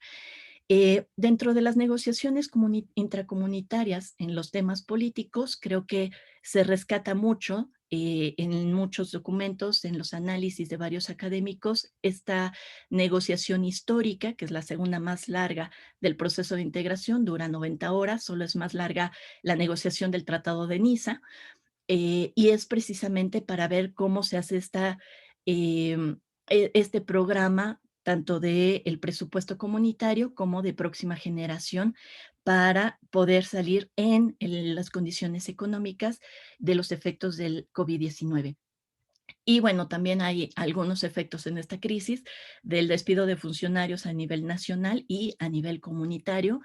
Speaker 4: Dentro de las negociaciones intracomunitarias en los temas políticos, creo que se rescata mucho en muchos documentos, en los análisis de varios académicos, esta negociación histórica, que es la segunda más larga del proceso de integración, dura 90 horas, solo es más larga la negociación del Tratado de Niza, y es precisamente para ver cómo se hace este programa, tanto del presupuesto comunitario como de próxima generación, para poder salir en las condiciones económicas de los efectos del COVID-19. Y bueno, también hay algunos efectos en esta crisis del despido de funcionarios a nivel nacional y a nivel comunitario.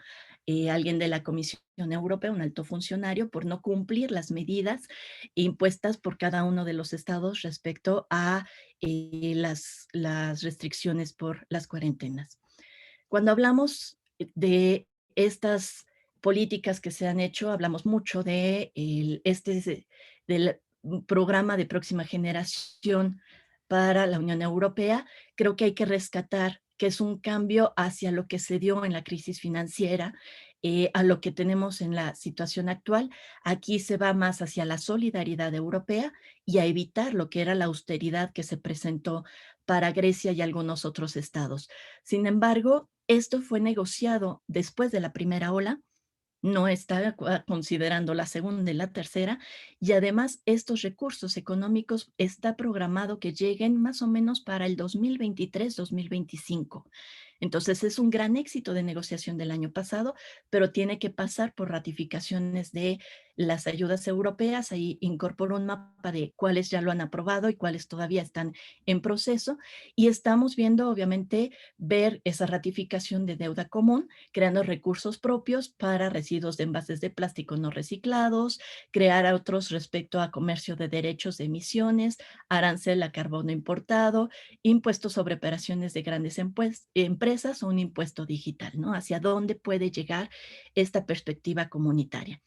Speaker 4: Alguien de la Comisión Europea, un alto funcionario, por no cumplir las medidas impuestas por cada uno de los estados respecto a las restricciones por las cuarentenas. Cuando hablamos de estas políticas que se han hecho, hablamos mucho de del programa de próxima generación para la Unión Europea. Creo que hay que rescatar que es un cambio hacia lo que se dio en la crisis financiera, a lo que tenemos en la situación actual. Aquí se va más hacia la solidaridad europea y a evitar lo que era la austeridad que se presentó para Grecia y algunos otros estados. Sin embargo, esto fue negociado después de la primera ola, no está considerando la segunda y la tercera, y además estos recursos económicos está programado que lleguen más o menos para el 2023-2025. Entonces es un gran éxito de negociación del año pasado, pero tiene que pasar por ratificaciones de las ayudas europeas. Ahí incorporo un mapa de cuáles ya lo han aprobado y cuáles todavía están en proceso, y estamos viendo obviamente ver esa ratificación de deuda común, creando recursos propios para residuos de envases de plástico no reciclados, crear otros respecto a comercio de derechos de emisiones, arancel a carbono importado, impuestos sobre operaciones de grandes empresas o un impuesto digital, ¿no? ¿Hacia dónde puede llegar esta perspectiva comunitaria?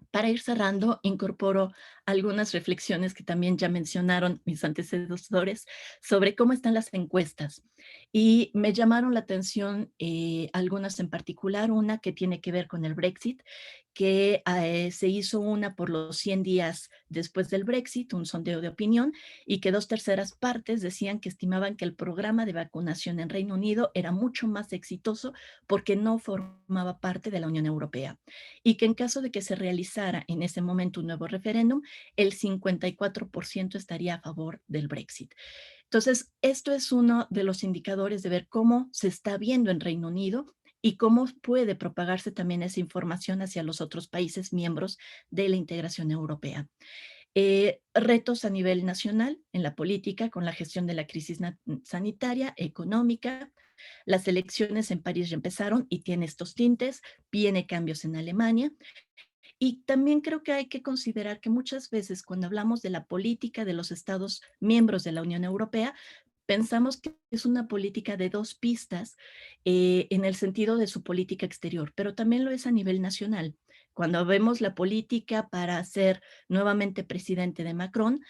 Speaker 4: Para ir cerrando, incorporo algunas reflexiones que también ya mencionaron mis antecesores sobre cómo están las encuestas. Y me llamaron la atención algunas en particular, una que tiene que ver con el Brexit, que se hizo una por los 100 días después del Brexit, un sondeo de opinión, y que 2/3 partes decían que estimaban que el programa de vacunación en Reino Unido era mucho más exitoso porque no formaba parte de la Unión Europea, y que en caso de que se realizara en ese momento un nuevo referéndum, el 54% estaría a favor del Brexit. Entonces, esto es uno de los indicadores de ver cómo se está viendo en Reino Unido y cómo puede propagarse también esa información hacia los otros países miembros de la integración europea. Retos a nivel nacional en la política con la gestión de la crisis sanitaria, económica. Las elecciones en París ya empezaron y tiene estos tintes, viene cambios en Alemania. Y también creo que hay que considerar que muchas veces cuando hablamos de la política de los Estados miembros de la Unión Europea, pensamos que es una política de dos pistas en el sentido de su política exterior, pero también lo es a nivel nacional. Cuando vemos la política para ser nuevamente presidente de Macron,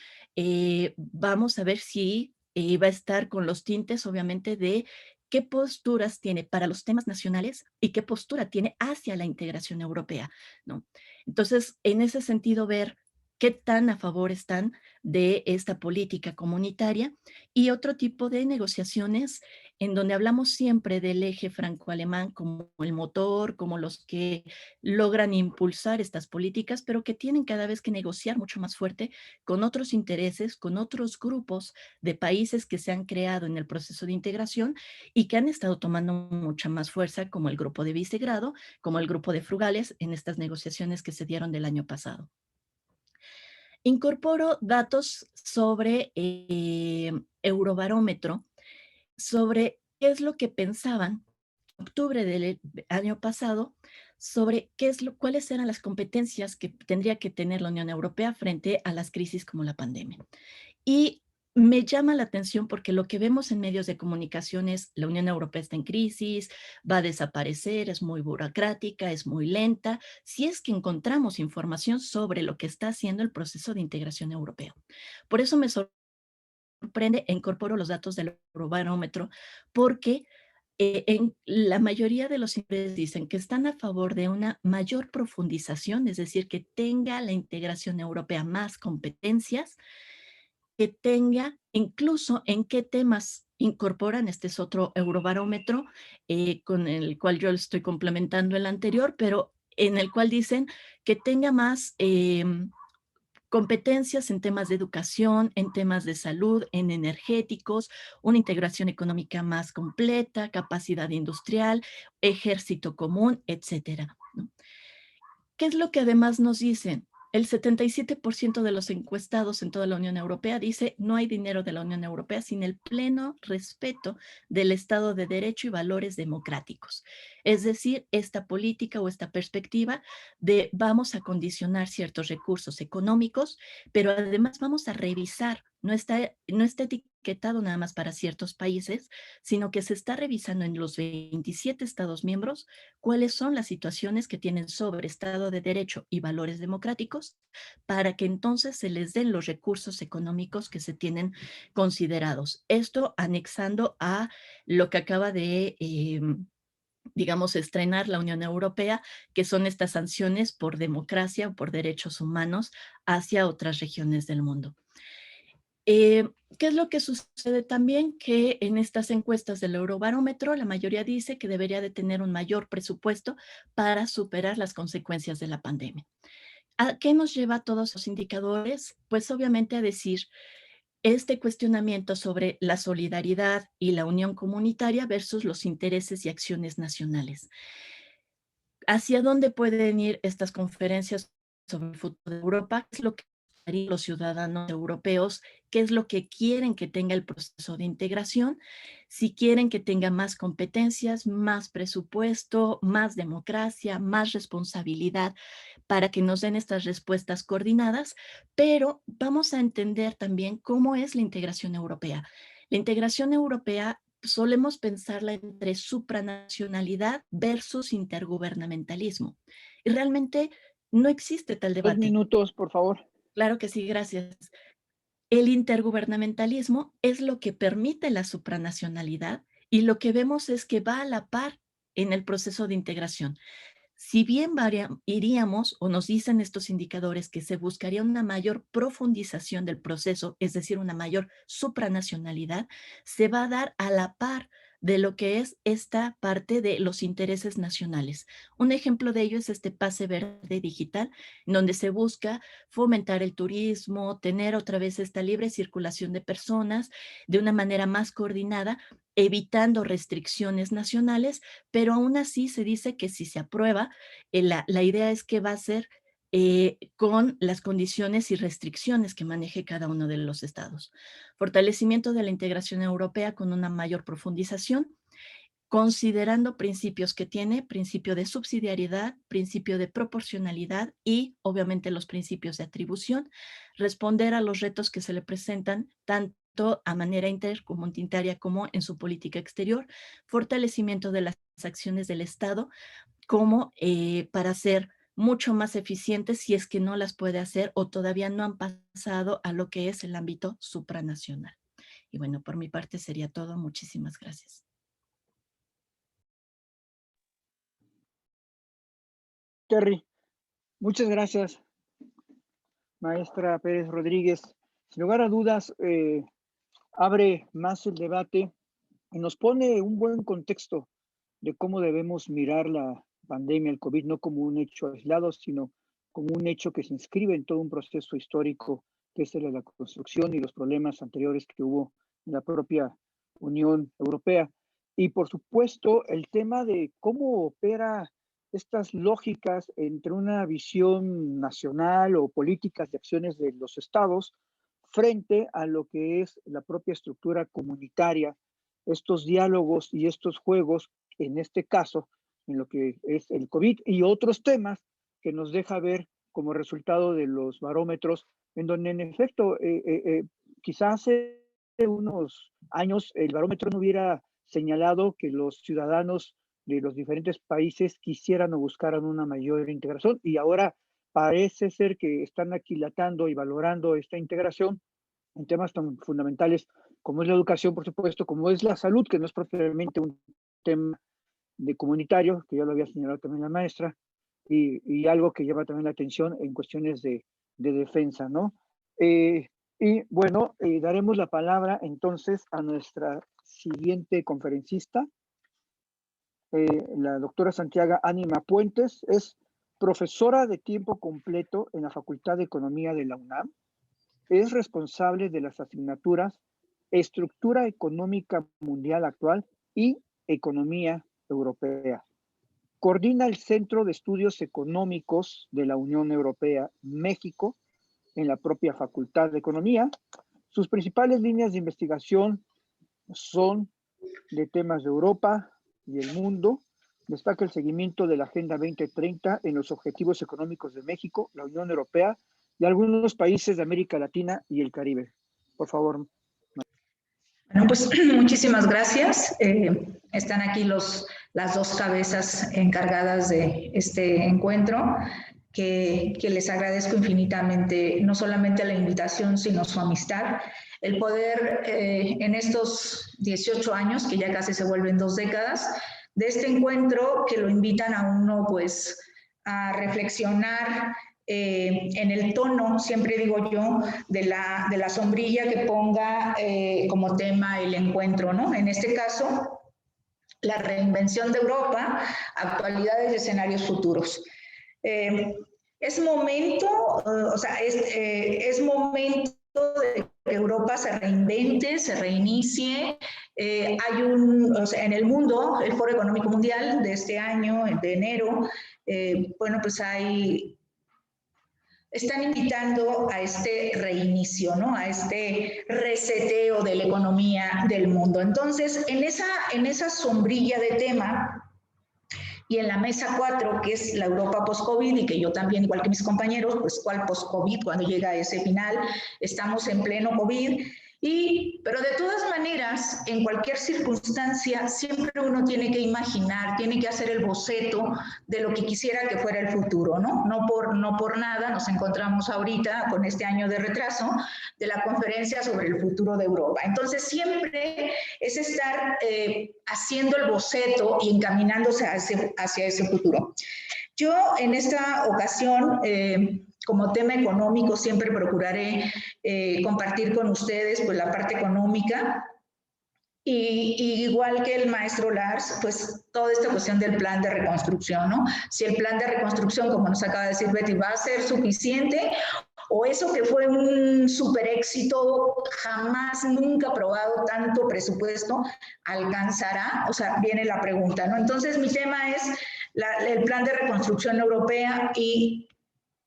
Speaker 4: vamos a ver si va a estar con los tintes, obviamente, de qué posturas tiene para los temas nacionales y qué postura tiene hacia la integración europea, ¿no? Entonces, en ese sentido, ver qué tan a favor están de esta política comunitaria, y otro tipo de negociaciones en donde hablamos siempre del eje franco-alemán como el motor, como los que logran impulsar estas políticas, pero que tienen cada vez que negociar mucho más fuerte con otros intereses, con otros grupos de países que se han creado en el proceso de integración y que han estado tomando mucha más fuerza, como el grupo de Visegrado, como el grupo de Frugales, en estas negociaciones que se dieron del año pasado. Incorporo datos sobre Eurobarómetro, sobre qué es lo que pensaban en octubre del año pasado, sobre cuáles eran las competencias que tendría que tener la Unión Europea frente a las crisis como la pandemia. Y me llama la atención porque lo que vemos en medios de comunicación es la Unión Europea está en crisis, va a desaparecer, es muy burocrática, es muy lenta, si es que encontramos información sobre lo que está haciendo el proceso de integración europeo. Por eso me sorprende e incorporo los datos del Eurobarómetro, porque en la mayoría de los informes dicen que están a favor de una mayor profundización, es decir, que tenga la integración europea más competencias, que tenga incluso en qué temas incorporan, este es otro Eurobarómetro con el cual yo estoy complementando el anterior, pero en el cual dicen que tenga más competencias en temas de educación, en temas de salud, en energéticos, una integración económica más completa, capacidad industrial, ejército común, etcétera, ¿no? ¿Qué es lo que además nos dicen? El 77% de los encuestados en toda la Unión Europea dice no hay dinero de la Unión Europea sin el pleno respeto del Estado de Derecho y valores democráticos. Es decir, esta política o esta perspectiva de vamos a condicionar ciertos recursos económicos, pero además vamos a revisar, no está etiquetado nada más para ciertos países, sino que se está revisando en los 27 Estados miembros cuáles son las situaciones que tienen sobre Estado de Derecho y valores democráticos para que entonces se les den los recursos económicos que se tienen considerados. Esto anexando a lo que acaba de digamos, estrenar la Unión Europea, que son estas sanciones por democracia o por derechos humanos hacia otras regiones del mundo. ¿Qué es lo que sucede también? Que en estas encuestas del Eurobarómetro, la mayoría dice que debería de tener un mayor presupuesto para superar las consecuencias de la pandemia. ¿A qué nos lleva todos los indicadores? Pues obviamente a decir este cuestionamiento sobre la solidaridad y la unión comunitaria versus los intereses y acciones nacionales. ¿Hacia dónde pueden ir estas conferencias sobre el futuro de Europa? ¿Qué es lo que harían los ciudadanos europeos? ¿Qué es lo que quieren que tenga el proceso de integración? Si quieren que tenga más competencias, más presupuesto, más democracia, más responsabilidad para que nos den estas respuestas coordinadas, pero vamos a entender también cómo es la integración europea. La integración europea solemos pensarla entre supranacionalidad versus intergubernamentalismo. Y realmente no existe tal
Speaker 1: 2
Speaker 4: debate.
Speaker 1: minutos, por favor.
Speaker 4: Claro que sí, gracias. El intergubernamentalismo es lo que permite la supranacionalidad y lo que vemos es que va a la par en el proceso de integración. Si bien iríamos, o nos dicen estos indicadores, que se buscaría una mayor profundización del proceso, es decir, una mayor supranacionalidad, se va a dar a la par de lo que es esta parte de los intereses nacionales. Un ejemplo de ello es este pase verde digital, donde se busca fomentar el turismo, tener otra vez esta libre circulación de personas de una manera más coordinada, evitando restricciones nacionales, pero aún así se dice que si se aprueba, la idea es que va a ser con las condiciones y restricciones que maneje cada uno de los estados. Fortalecimiento de la integración europea con una mayor profundización, considerando principios que tiene, principio de subsidiariedad, principio de proporcionalidad y obviamente los principios de atribución, responder a los retos que se le presentan tanto a manera intercomunitaria como en su política exterior, fortalecimiento de las acciones del Estado como para ser mucho más eficientes si es que no las puede hacer o todavía no han pasado a lo que es el ámbito supranacional. Y bueno, por mi parte sería todo. Muchísimas gracias.
Speaker 1: Terry, muchas gracias. maestra Pérez Rodríguez. Sin lugar a dudas, abre más el debate y nos pone un buen contexto de cómo debemos mirar la pandemia, el COVID, no como un hecho aislado, sino como un hecho que se inscribe en todo un proceso histórico, que es el de la construcción y los problemas anteriores que hubo en la propia Unión Europea. Y por supuesto, el tema de cómo opera estas lógicas entre una visión nacional o políticas de acciones de los estados frente a lo que es la propia estructura comunitaria, estos diálogos y estos juegos, en este caso, en lo que es el COVID y otros temas que nos deja ver como resultado de los barómetros, en donde en efecto, quizás hace unos años el barómetro no hubiera señalado que los ciudadanos de los diferentes países quisieran o buscaran una mayor integración, y ahora parece ser que están aquilatando y valorando esta integración en temas tan fundamentales como es la educación, por supuesto, como es la salud, que no es propiamente un tema de comunitario, que ya lo había señalado también la maestra, y algo que llama también la atención en cuestiones de defensa, ¿no? Y bueno, daremos la palabra entonces a nuestra siguiente conferencista, la doctora Santiago Ánima Puentes. Es profesora de tiempo completo en la Facultad de Economía de la UNAM. Es responsable de las asignaturas Estructura Económica Mundial Actual y Economía Europea. Coordina el Centro de Estudios Económicos de la Unión Europea, México, en la propia Facultad de Economía. Sus principales líneas de investigación son de temas de Europa y el mundo. Destaca el seguimiento de la Agenda 2030 en los objetivos económicos de México, la Unión Europea y algunos países de América Latina y el Caribe. Por favor.
Speaker 5: Bueno, pues muchísimas gracias. Están aquí las dos cabezas encargadas de este encuentro, que les agradezco infinitamente, no solamente la invitación, sino su amistad. El poder en estos 18 años, que ya casi se vuelven 2 décadas, de este encuentro que lo invitan a uno pues a reflexionar en el tono, siempre digo yo, de la sombrilla que ponga como tema el encuentro, ¿no? En este caso, la reinvención de Europa, actualidades y escenarios futuros. Es momento, es momento de que Europa se reinvente, se reinicie. Hay en el mundo, el Foro Económico Mundial de este año, de enero, bueno, pues están invitando a este reinicio, ¿no? A este reseteo de la economía del mundo. Entonces, en esa sombrilla de tema y en la mesa 4, que es la Europa post-COVID, y que yo también, igual que mis compañeros, pues ¿cuál post-COVID? Cuando llega ese final, estamos en pleno COVID. Pero de todas maneras, en cualquier circunstancia, siempre uno tiene que imaginar, tiene que hacer el boceto de lo que quisiera que fuera el futuro, ¿no? No por nada nos encontramos ahorita con este año de retraso de la conferencia sobre el futuro de Europa. Entonces, siempre es estar haciendo el boceto y encaminándose hacia ese futuro. Yo, en esta ocasión, como tema económico, siempre procuraré compartir con ustedes pues, la parte económica y igual que el maestro Lars, pues toda esta cuestión del plan de reconstrucción, ¿no? Si el plan de reconstrucción, como nos acaba de decir Betty, va a ser suficiente o eso que fue un super éxito, jamás, nunca aprobado tanto presupuesto, alcanzará, o sea, viene la pregunta, ¿no? Entonces mi tema es el plan de reconstrucción europea y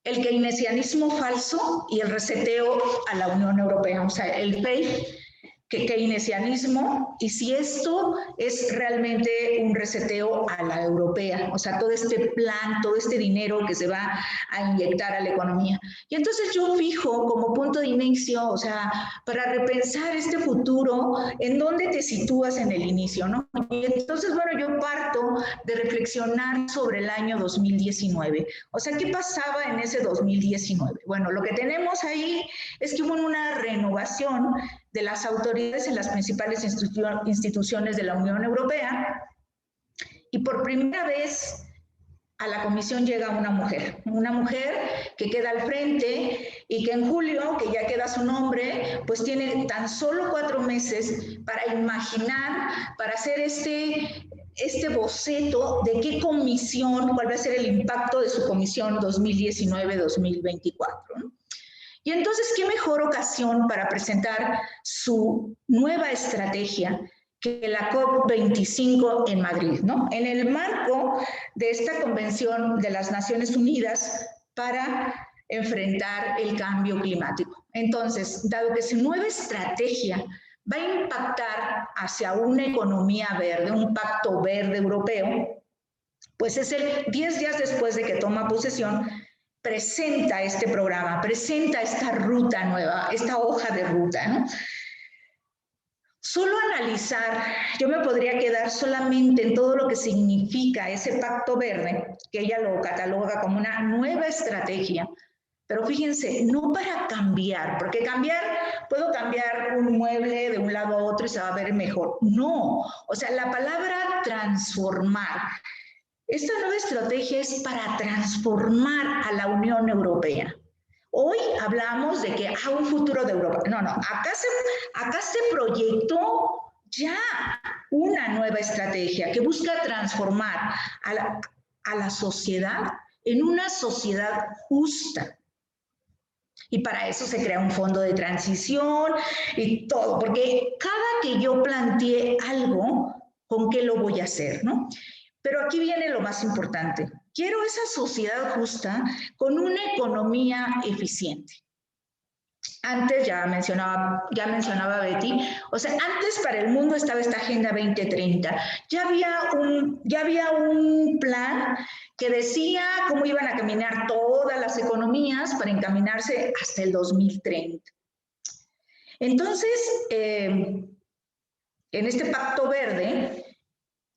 Speaker 5: el keynesianismo falso y el reseteo a la Unión Europea, o sea, el fake keynesianismo, y si esto es realmente un reseteo a la europea, o sea, todo este plan, todo este dinero que se va a inyectar a la economía. Y entonces yo fijo como punto de inicio, o sea, para repensar este futuro, ¿en dónde te sitúas en el inicio, no? Y entonces, bueno, yo parto de reflexionar sobre el año 2019. O sea, ¿qué pasaba en ese 2019? Bueno, lo que tenemos ahí es que hubo una renovación de las autoridades en las principales instituciones de la Unión Europea y por primera vez a la comisión llega una mujer que queda al frente y que en julio, que ya queda su nombre, pues tiene tan solo 4 meses para imaginar, para hacer este boceto de qué comisión, cuál va a ser el impacto de su comisión 2019-2024, ¿no? Y entonces, ¿qué mejor ocasión para presentar su nueva estrategia que la COP25 en Madrid, ¿no? En el marco de esta Convención de las Naciones Unidas para enfrentar el cambio climático. Entonces, dado que su nueva estrategia va a impactar hacia una economía verde, un pacto verde europeo, pues es el 10 días después de que toma posesión, presenta este programa, presenta esta ruta nueva, esta hoja de ruta, ¿no? Solo analizar, yo me podría quedar solamente en todo lo que significa ese pacto verde, que ella lo cataloga como una nueva estrategia, pero fíjense, no para cambiar, porque puedo cambiar un mueble de un lado a otro y se va a ver mejor. No, o sea, la palabra transformar. Esta nueva estrategia es para transformar a la Unión Europea. Hoy hablamos de que un futuro de Europa. No, acá se proyectó ya una nueva estrategia que busca transformar a la sociedad en una sociedad justa. Y para eso se crea un fondo de transición y todo, porque cada que yo plantee algo, ¿con qué lo voy a hacer, no? Pero aquí viene lo más importante. Quiero esa sociedad justa con una economía eficiente. Antes ya mencionaba Betty, o sea, antes para el mundo estaba esta Agenda 2030. Ya había un plan que decía cómo iban a caminar todas las economías para encaminarse hasta el 2030. Entonces, en este Pacto Verde,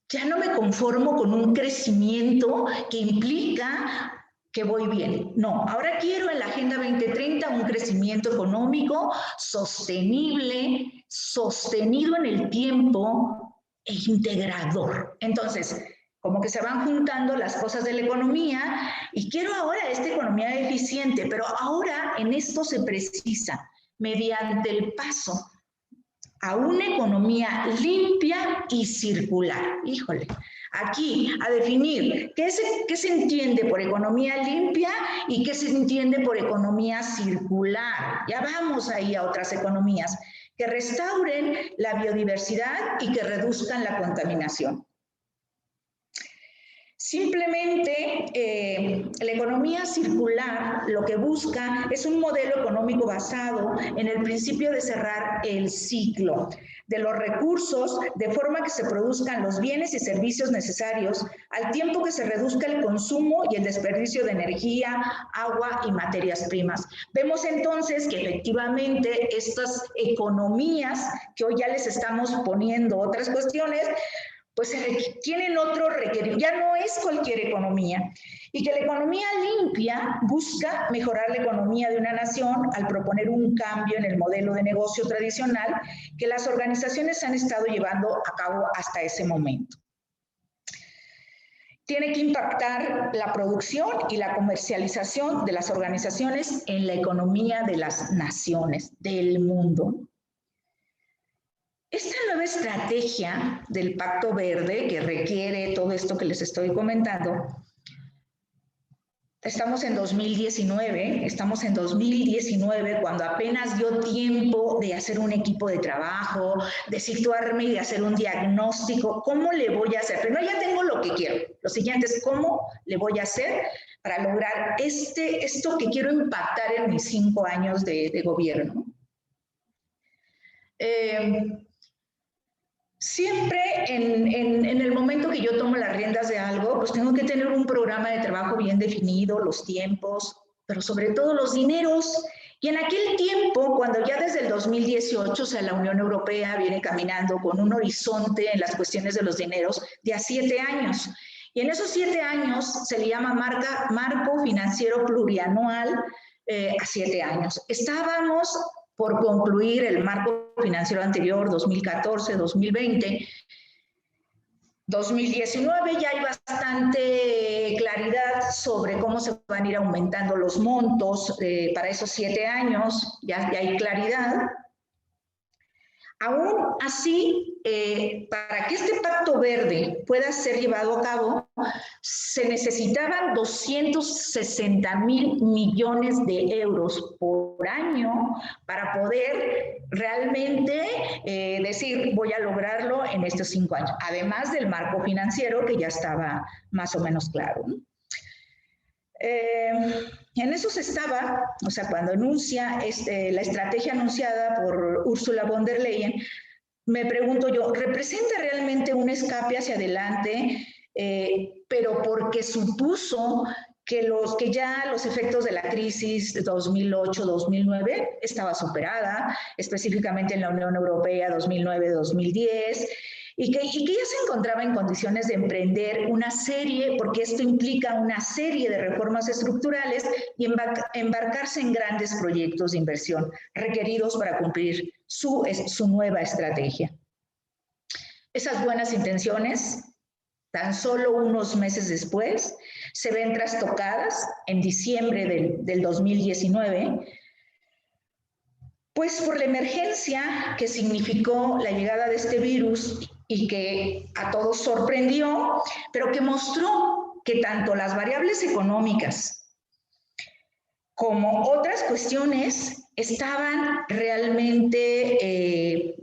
Speaker 5: ya no me conformo con un crecimiento que implica que voy bien. No, ahora quiero en la Agenda 2030 un crecimiento económico sostenible, sostenido en el tiempo e integrador. Entonces, como que se van juntando las cosas de la economía y quiero ahora esta economía eficiente, pero ahora en esto se precisa, mediante el paso a una economía limpia y circular. Híjole, aquí a definir qué se entiende por economía limpia y qué se entiende por economía circular. Ya vamos ahí a otras economías que restauren la biodiversidad y que reduzcan la contaminación. Simplemente la economía circular lo que busca es un modelo económico basado en el principio de cerrar el ciclo de los recursos de forma que se produzcan los bienes y servicios necesarios al tiempo que se reduzca el consumo y el desperdicio de energía, agua y materias primas. Vemos entonces que efectivamente estas economías que hoy ya les estamos poniendo otras cuestiones, pues tienen otro requerimiento, ya no es cualquier economía. Y que la economía limpia busca mejorar la economía de una nación al proponer un cambio en el modelo de negocio tradicional que las organizaciones han estado llevando a cabo hasta ese momento. Tiene que impactar la producción y la comercialización de las organizaciones en la economía de las naciones, del mundo. Esta nueva estrategia del Pacto Verde, que requiere todo esto que les estoy comentando, estamos en 2019 cuando apenas dio tiempo de hacer un equipo de trabajo, de situarme y de hacer un diagnóstico. ¿Cómo le voy a hacer? Primero ya tengo lo que quiero. Lo siguiente es cómo le voy a hacer para lograr esto que quiero impactar en mis 5 años de gobierno. Siempre en el momento que yo tomo las riendas de algo, pues tengo que tener un programa de trabajo bien definido, los tiempos, pero sobre todo los dineros. Y en aquel tiempo, cuando ya desde el 2018, o sea, la Unión Europea viene caminando con un horizonte en las cuestiones de los dineros de a 7 años. Y en esos 7 años se le llama marco financiero plurianual a 7 años. Estábamos por concluir el marco financiero anterior, 2014-2020, 2019 ya hay bastante claridad sobre cómo se van a ir aumentando los montos para esos 7 años, ya hay claridad. Aún así, para que este pacto verde pueda ser llevado a cabo, se necesitaban 260,000 millones de euros por año para poder realmente decir, voy a lograrlo en estos 5 años, además del marco financiero que ya estaba más o menos claro, ¿no? En eso se estaba, o sea, cuando anuncia la estrategia anunciada por Ursula von der Leyen, me pregunto yo, ¿representa realmente un escape hacia adelante, pero porque supuso que ya los efectos de la crisis de 2008-2009 estaba superada, específicamente en la Unión Europea 2009-2010, y que ya se encontraba en condiciones de emprender una serie, porque esto implica una serie de reformas estructurales y embarcarse en grandes proyectos de inversión requeridos para cumplir su nueva estrategia. Esas buenas intenciones, tan solo unos meses después, se ven trastocadas en diciembre del 2019, pues por la emergencia que significó la llegada de este virus y que a todos sorprendió, pero que mostró que tanto las variables económicas como otras cuestiones estaban realmente,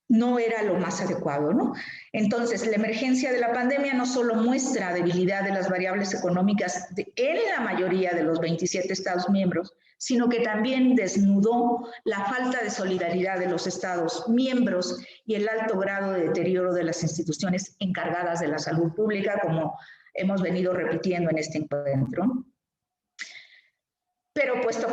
Speaker 5: no era lo más adecuado, ¿no? Entonces, la emergencia de la pandemia no solo muestra debilidad de las variables económicas en la mayoría de los 27 Estados miembros, sino que también desnudó la falta de solidaridad de los Estados miembros y el alto grado de deterioro de las instituciones encargadas de la salud pública, como hemos venido repitiendo en este encuentro. Pero puesto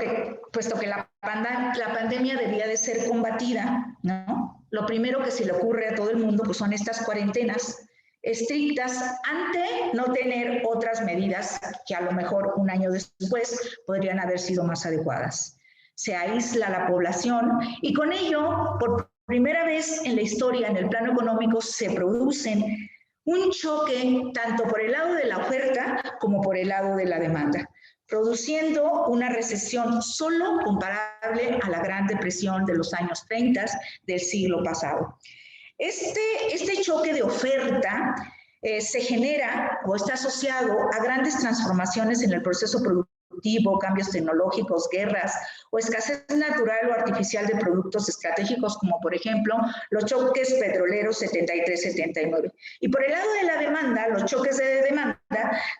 Speaker 5: que la pandemia debía de ser combatida, ¿no? Lo primero que se le ocurre a todo el mundo pues son estas cuarentenas estrictas ante no tener otras medidas que a lo mejor un año después podrían haber sido más adecuadas. Se aísla la población y con ello, por primera vez en la historia, en el plano económico, se producen un choque tanto por el lado de la oferta como por el lado de la demanda, produciendo una recesión solo comparable a la Gran Depresión de los años 30 del siglo pasado. Este choque de oferta se genera o está asociado a grandes transformaciones en el proceso productivo, cambios tecnológicos, guerras o escasez natural o artificial de productos estratégicos, como por ejemplo los choques petroleros 73-79. Y por el lado de la demanda, los choques de demanda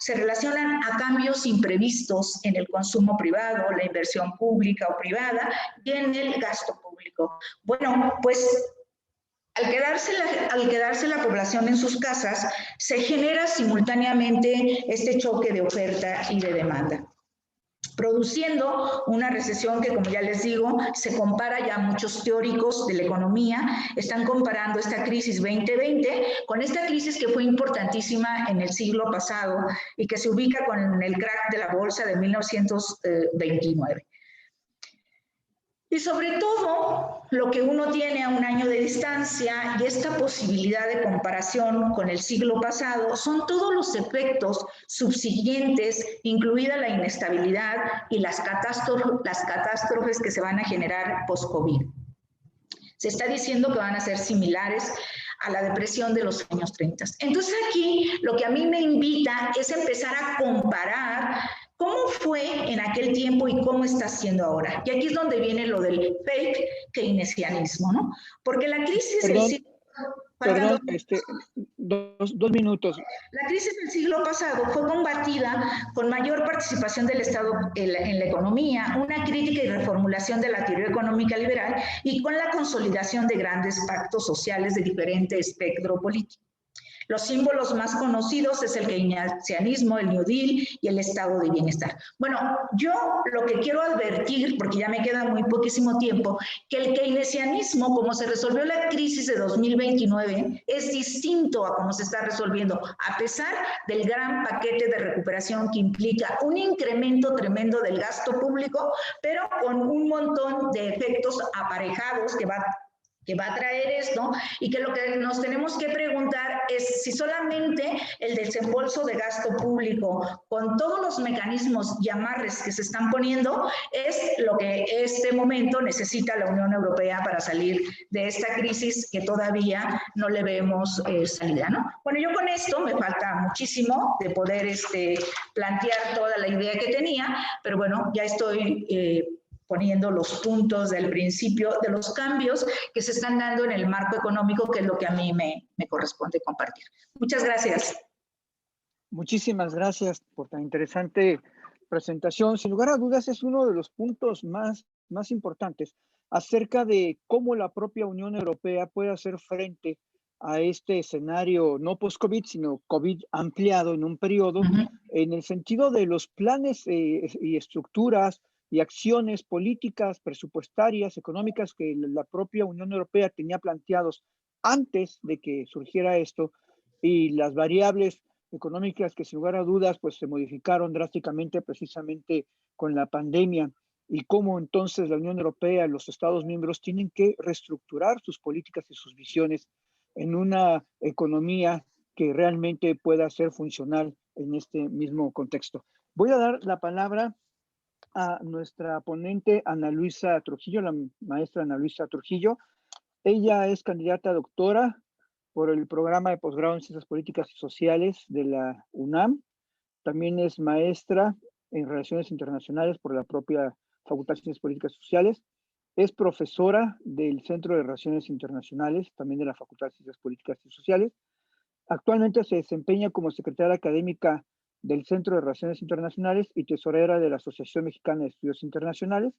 Speaker 5: se relacionan a cambios imprevistos en el consumo privado, la inversión pública o privada y en el gasto público. Bueno, pues al quedarse la población en sus casas, se genera simultáneamente este choque de oferta y de demanda, produciendo una recesión que, como ya les digo, se compara, ya muchos teóricos de la economía están comparando esta crisis 2020 con esta crisis que fue importantísima en el siglo pasado y que se ubica con el crack de la bolsa de 1929. Y sobre todo, lo que uno tiene a un año de distancia y esta posibilidad de comparación con el siglo pasado son todos los efectos subsiguientes, incluida la inestabilidad y las catástrofes que se van a generar post-COVID. Se está diciendo que van a ser similares a la depresión de los años 30. Entonces aquí lo que a mí me invita es empezar a comparar cómo fue en aquel tiempo y cómo está siendo ahora. Y aquí es donde viene lo del fake keynesianismo, ¿no? Porque la crisis...
Speaker 1: Perdón, 2 minutos.
Speaker 5: La crisis del siglo pasado fue combatida con mayor participación del Estado en la economía, una crítica y reformulación de la teoría económica liberal y con la consolidación de grandes pactos sociales de diferente espectro político. Los símbolos más conocidos es el keynesianismo, el New Deal y el estado de bienestar. Bueno, yo lo que quiero advertir, porque ya me queda muy poquísimo tiempo, que el keynesianismo, como se resolvió la crisis de 2029, es distinto a cómo se está resolviendo, a pesar del gran paquete de recuperación que implica un incremento tremendo del gasto público, pero con un montón de efectos aparejados que va que va a traer esto y que lo que nos tenemos que preguntar es si solamente el desembolso de gasto público con todos los mecanismos y amarres que se están poniendo es lo que este momento necesita la Unión Europea para salir de esta crisis que todavía no le vemos salida, ¿no? Bueno, yo con esto me falta muchísimo de poder plantear toda la idea que tenía, pero bueno, ya estoy poniendo los puntos del principio de los cambios que se están dando en el marco económico, que es lo que a mí me corresponde compartir. Muchas gracias.
Speaker 1: Muchísimas gracias por tan interesante presentación. Sin lugar a dudas, es uno de los puntos más importantes acerca de cómo la propia Unión Europea puede hacer frente a este escenario, no post-COVID, sino COVID ampliado en un periodo, en el sentido de los planes y estructuras y acciones políticas, presupuestarias, económicas que la propia Unión Europea tenía planteados antes de que surgiera esto, y las variables económicas que sin lugar a dudas pues se modificaron drásticamente precisamente con la pandemia, y cómo entonces la Unión Europea, los Estados miembros tienen que reestructurar sus políticas y sus visiones en una economía que realmente pueda ser funcional en este mismo contexto. Voy a dar la palabra a nuestra ponente Ana Luisa Trujillo, la maestra Ana Luisa Trujillo. Ella es candidata a doctora por el programa de posgrado en Ciencias Políticas y Sociales de la UNAM. También es maestra en Relaciones Internacionales por la propia Facultad de Ciencias Políticas y Sociales. Es profesora del Centro de Relaciones Internacionales, también de la Facultad de Ciencias Políticas y Sociales. Actualmente se desempeña como secretaria académica del Centro de Relaciones Internacionales y tesorera de la Asociación Mexicana de Estudios Internacionales.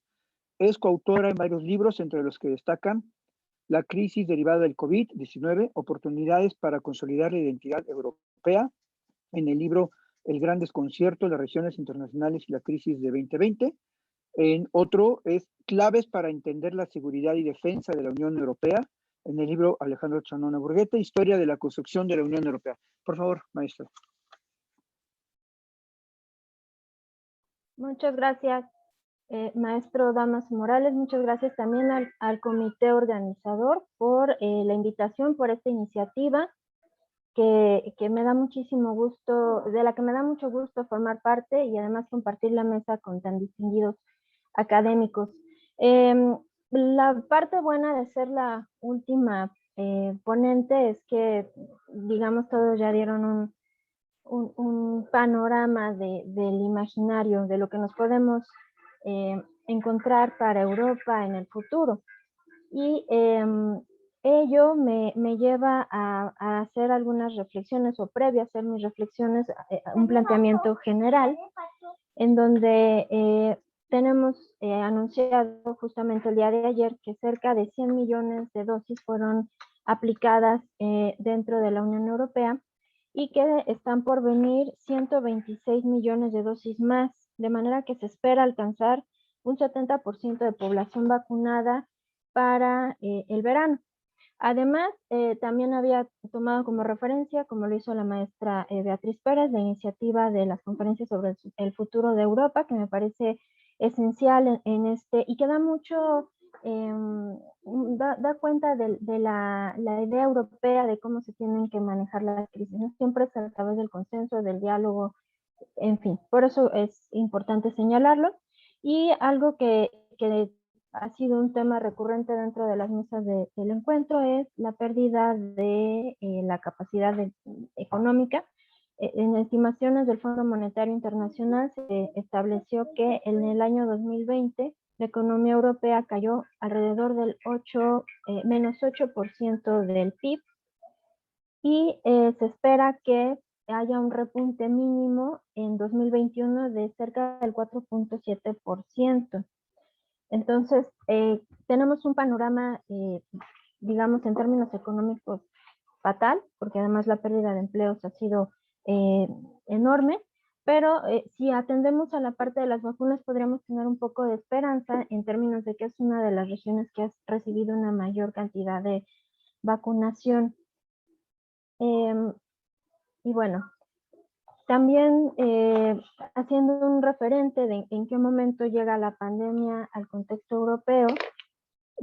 Speaker 1: Es coautora en varios libros, entre los que destacan La crisis derivada del COVID-19, oportunidades para consolidar la identidad europea, en el libro El gran desconcierto, las regiones internacionales y la crisis de 2020. En otro es Claves para entender la seguridad y defensa de la Unión Europea, en el libro Alejandro Chanona Burguete, Historia de la construcción de la Unión Europea. Por favor, maestra.
Speaker 6: Muchas gracias, maestro Damaso Morales. Muchas gracias también al comité organizador por la invitación, por esta iniciativa que me da muchísimo gusto, de la que me da mucho gusto formar parte y además compartir la mesa con tan distinguidos académicos. La parte buena de ser la última ponente es que, digamos, todos ya dieron un panorama del imaginario, de lo que nos podemos encontrar para Europa en el futuro. Y ello me lleva a hacer algunas reflexiones, o previo a hacer mis reflexiones, un planteamiento general, en donde tenemos anunciado justamente el día de ayer que cerca de 100 millones de dosis fueron aplicadas dentro de la Unión Europea, y que están por venir 126 millones de dosis más, de manera que se espera alcanzar un 70% de población vacunada para el verano. Además, también había tomado como referencia, como lo hizo la maestra Beatriz Pérez, la iniciativa de las conferencias sobre el futuro de Europa, que me parece esencial en este, y que da mucho, da cuenta de la idea europea de cómo se tienen que manejar las crisis, ¿no? Siempre es a través del consenso, del diálogo, en fin, por eso es importante señalarlo. Y algo que ha sido un tema recurrente dentro de las mesas del encuentro es la pérdida de la capacidad económica. En estimaciones del Fondo Monetario Internacional se estableció que en el año 2020 la economía europea cayó alrededor del menos 8% del PIB, y se espera que haya un repunte mínimo en 2021 de cerca del 4.7%. Entonces, tenemos un panorama, digamos, en términos económicos fatal, porque además la pérdida de empleos ha sido enorme, pero si atendemos a la parte de las vacunas, podríamos tener un poco de esperanza en términos de que es una de las regiones que ha recibido una mayor cantidad de vacunación. Y bueno, también haciendo un referente de en qué momento llega la pandemia al contexto europeo,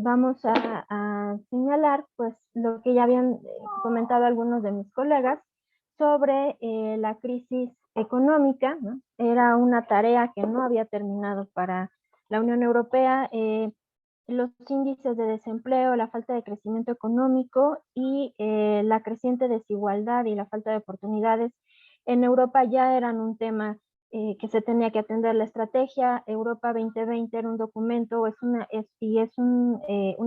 Speaker 6: vamos a señalar pues lo que ya habían comentado algunos de mis colegas sobre la crisis económica, ¿no? Era una tarea que no había terminado para la Unión Europea. Los índices de desempleo, la falta de crecimiento económico y la creciente desigualdad y la falta de oportunidades en Europa ya eran un tema que se tenía que atender. La estrategia Europa 2020 era un documento, es una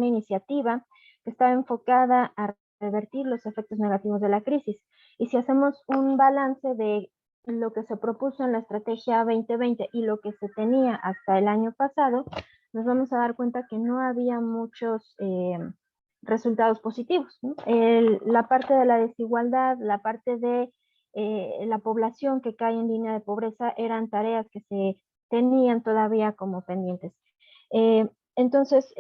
Speaker 6: iniciativa que estaba enfocada a revertir los efectos negativos de la crisis. Y si hacemos un balance de lo que se propuso en la estrategia 2020 y lo que se tenía hasta el año pasado, nos vamos a dar cuenta que no había muchos resultados positivos, ¿no? La parte de la desigualdad, la parte de la población que cae en línea de pobreza eran tareas que se tenían todavía como pendientes. Entonces,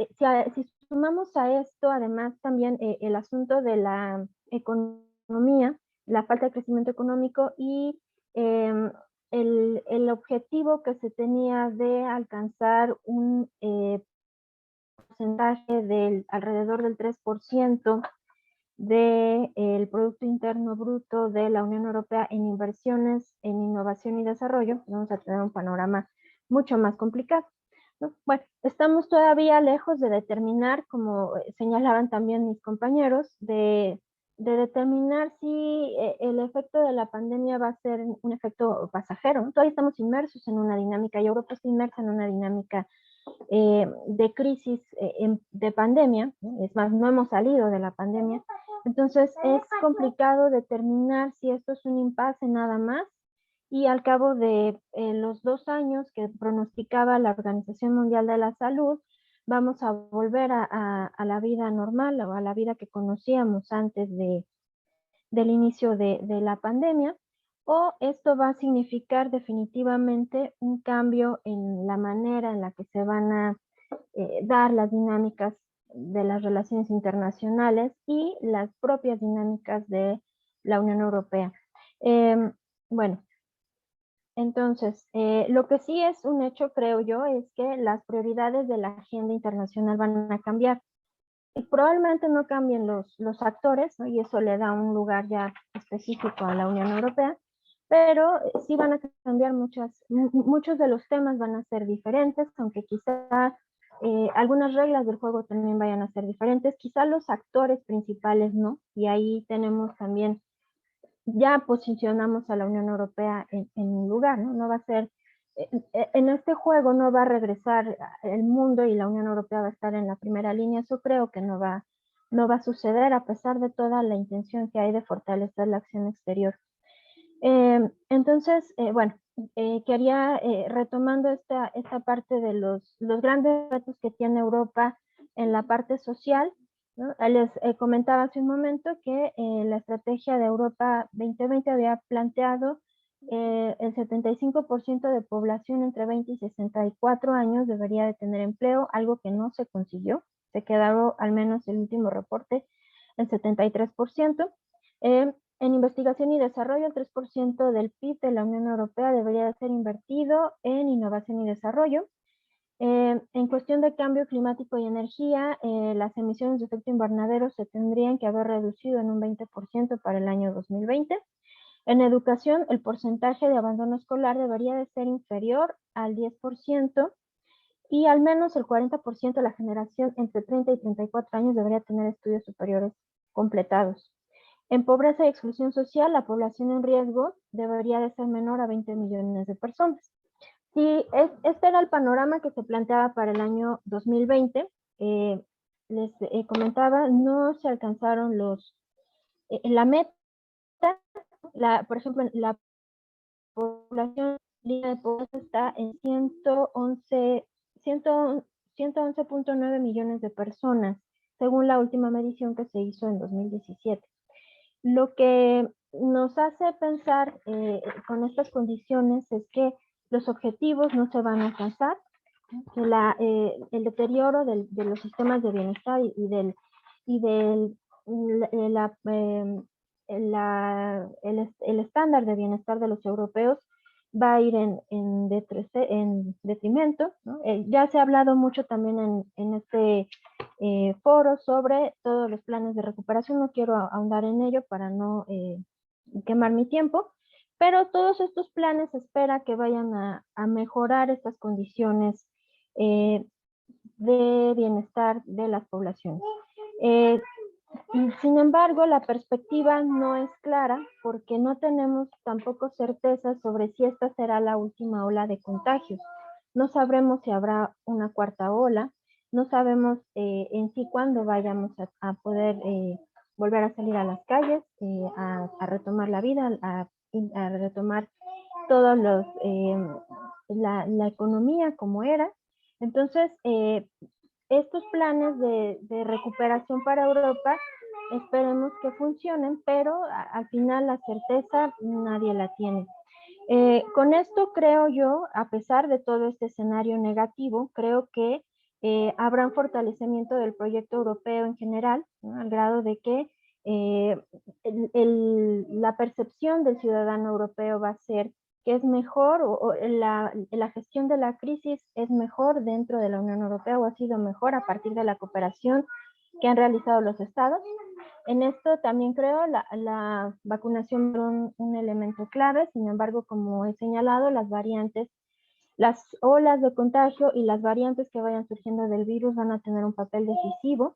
Speaker 6: si sumamos a esto, además, también el asunto de la economía, la falta de crecimiento económico y el objetivo que se tenía de alcanzar un porcentaje del alrededor del 3% del Producto Interno Bruto de la Unión Europea en inversiones en innovación y desarrollo, vamos a tener un panorama mucho más complicado, ¿no? Bueno, estamos todavía lejos de determinar, como señalaban también mis compañeros, de determinar si el efecto de la pandemia va a ser un efecto pasajero, ¿no? Todavía estamos inmersos en una dinámica y Europa está inmersa en una dinámica de crisis de pandemia, ¿no? Es más, no hemos salido de la pandemia, entonces es complicado determinar si esto es un impasse nada más y al cabo de los 2 años que pronosticaba la Organización Mundial de la Salud, vamos a volver a la vida normal o a la vida que conocíamos antes del inicio de la pandemia, o esto va a significar definitivamente un cambio en la manera en la que se van a dar las dinámicas de las relaciones internacionales y las propias dinámicas de la Unión Europea. Bueno, entonces, lo que sí es un hecho, creo yo, es que las prioridades de la agenda internacional van a cambiar. Y probablemente no cambien los actores, ¿no? Y eso le da un lugar ya específico a la Unión Europea, pero sí van a cambiar muchos de los temas van a ser diferentes, aunque quizá algunas reglas del juego también vayan a ser diferentes, quizá los actores principales no, y ahí tenemos también, ya posicionamos a la Unión Europea en un lugar, ¿no? No va a ser, en este juego no va a regresar el mundo y la Unión Europea va a estar en la primera línea, eso creo que no va a suceder a pesar de toda la intención que hay de fortalecer la acción exterior. Entonces, bueno, quería, retomando esta parte de los grandes retos que tiene Europa en la parte social, ¿no? Les comentaba hace un momento que la estrategia de Europa 2020 había planteado el 75% de población entre 20 y 64 años debería de tener empleo, algo que no se consiguió, se quedó al menos el último reporte, el 73%. En investigación y desarrollo, el 3% del PIB de la Unión Europea debería de ser invertido en innovación y desarrollo. En cuestión de cambio climático y energía, las emisiones de efecto invernadero se tendrían que haber reducido en un 20% para el año 2020. En educación, el porcentaje de abandono escolar debería de ser inferior al 10% y al menos el 40% de la generación entre 30 y 34 años debería tener estudios superiores completados. En pobreza y exclusión social, la población en riesgo debería de ser menor a 20 millones de personas. Sí, este era el panorama que se planteaba para el año 2020. Les comentaba, no se alcanzaron la meta. Por ejemplo, la población línea de pobreza está en 111.9 millones de personas, según la última medición que se hizo en 2017. Lo que nos hace pensar con estas condiciones es que los objetivos no se van a alcanzar, que el deterioro de los sistemas de bienestar el estándar de bienestar de los europeos va a ir en detrimento, ¿no? Ya se ha hablado mucho también en este foros sobre todos los planes de recuperación. No quiero ahondar en ello para no quemar mi tiempo, pero todos estos planes se espera que vayan a mejorar estas condiciones de bienestar de las poblaciones. Sin embargo, la perspectiva no es clara porque no tenemos tampoco certeza sobre si esta será la última ola de contagios. No sabremos si habrá una cuarta ola, no sabemos en sí cuándo vayamos a poder volver a salir a las calles, a retomar la vida, a retomar todos los, la economía como era. Entonces, estos planes de recuperación para Europa esperemos que funcionen, pero al final la certeza nadie la tiene. Con esto creo yo, a pesar de todo este escenario negativo, creo que habrá un fortalecimiento del proyecto europeo en general, ¿no? Al grado de que la percepción del ciudadano europeo va a ser que es mejor, o la gestión de la crisis es mejor dentro de la Unión Europea, o ha sido mejor a partir de la cooperación que han realizado los estados. En esto también creo la vacunación es un elemento clave. Sin embargo, como he señalado, las variantes, las olas de contagio y las variantes que vayan surgiendo del virus van a tener un papel decisivo.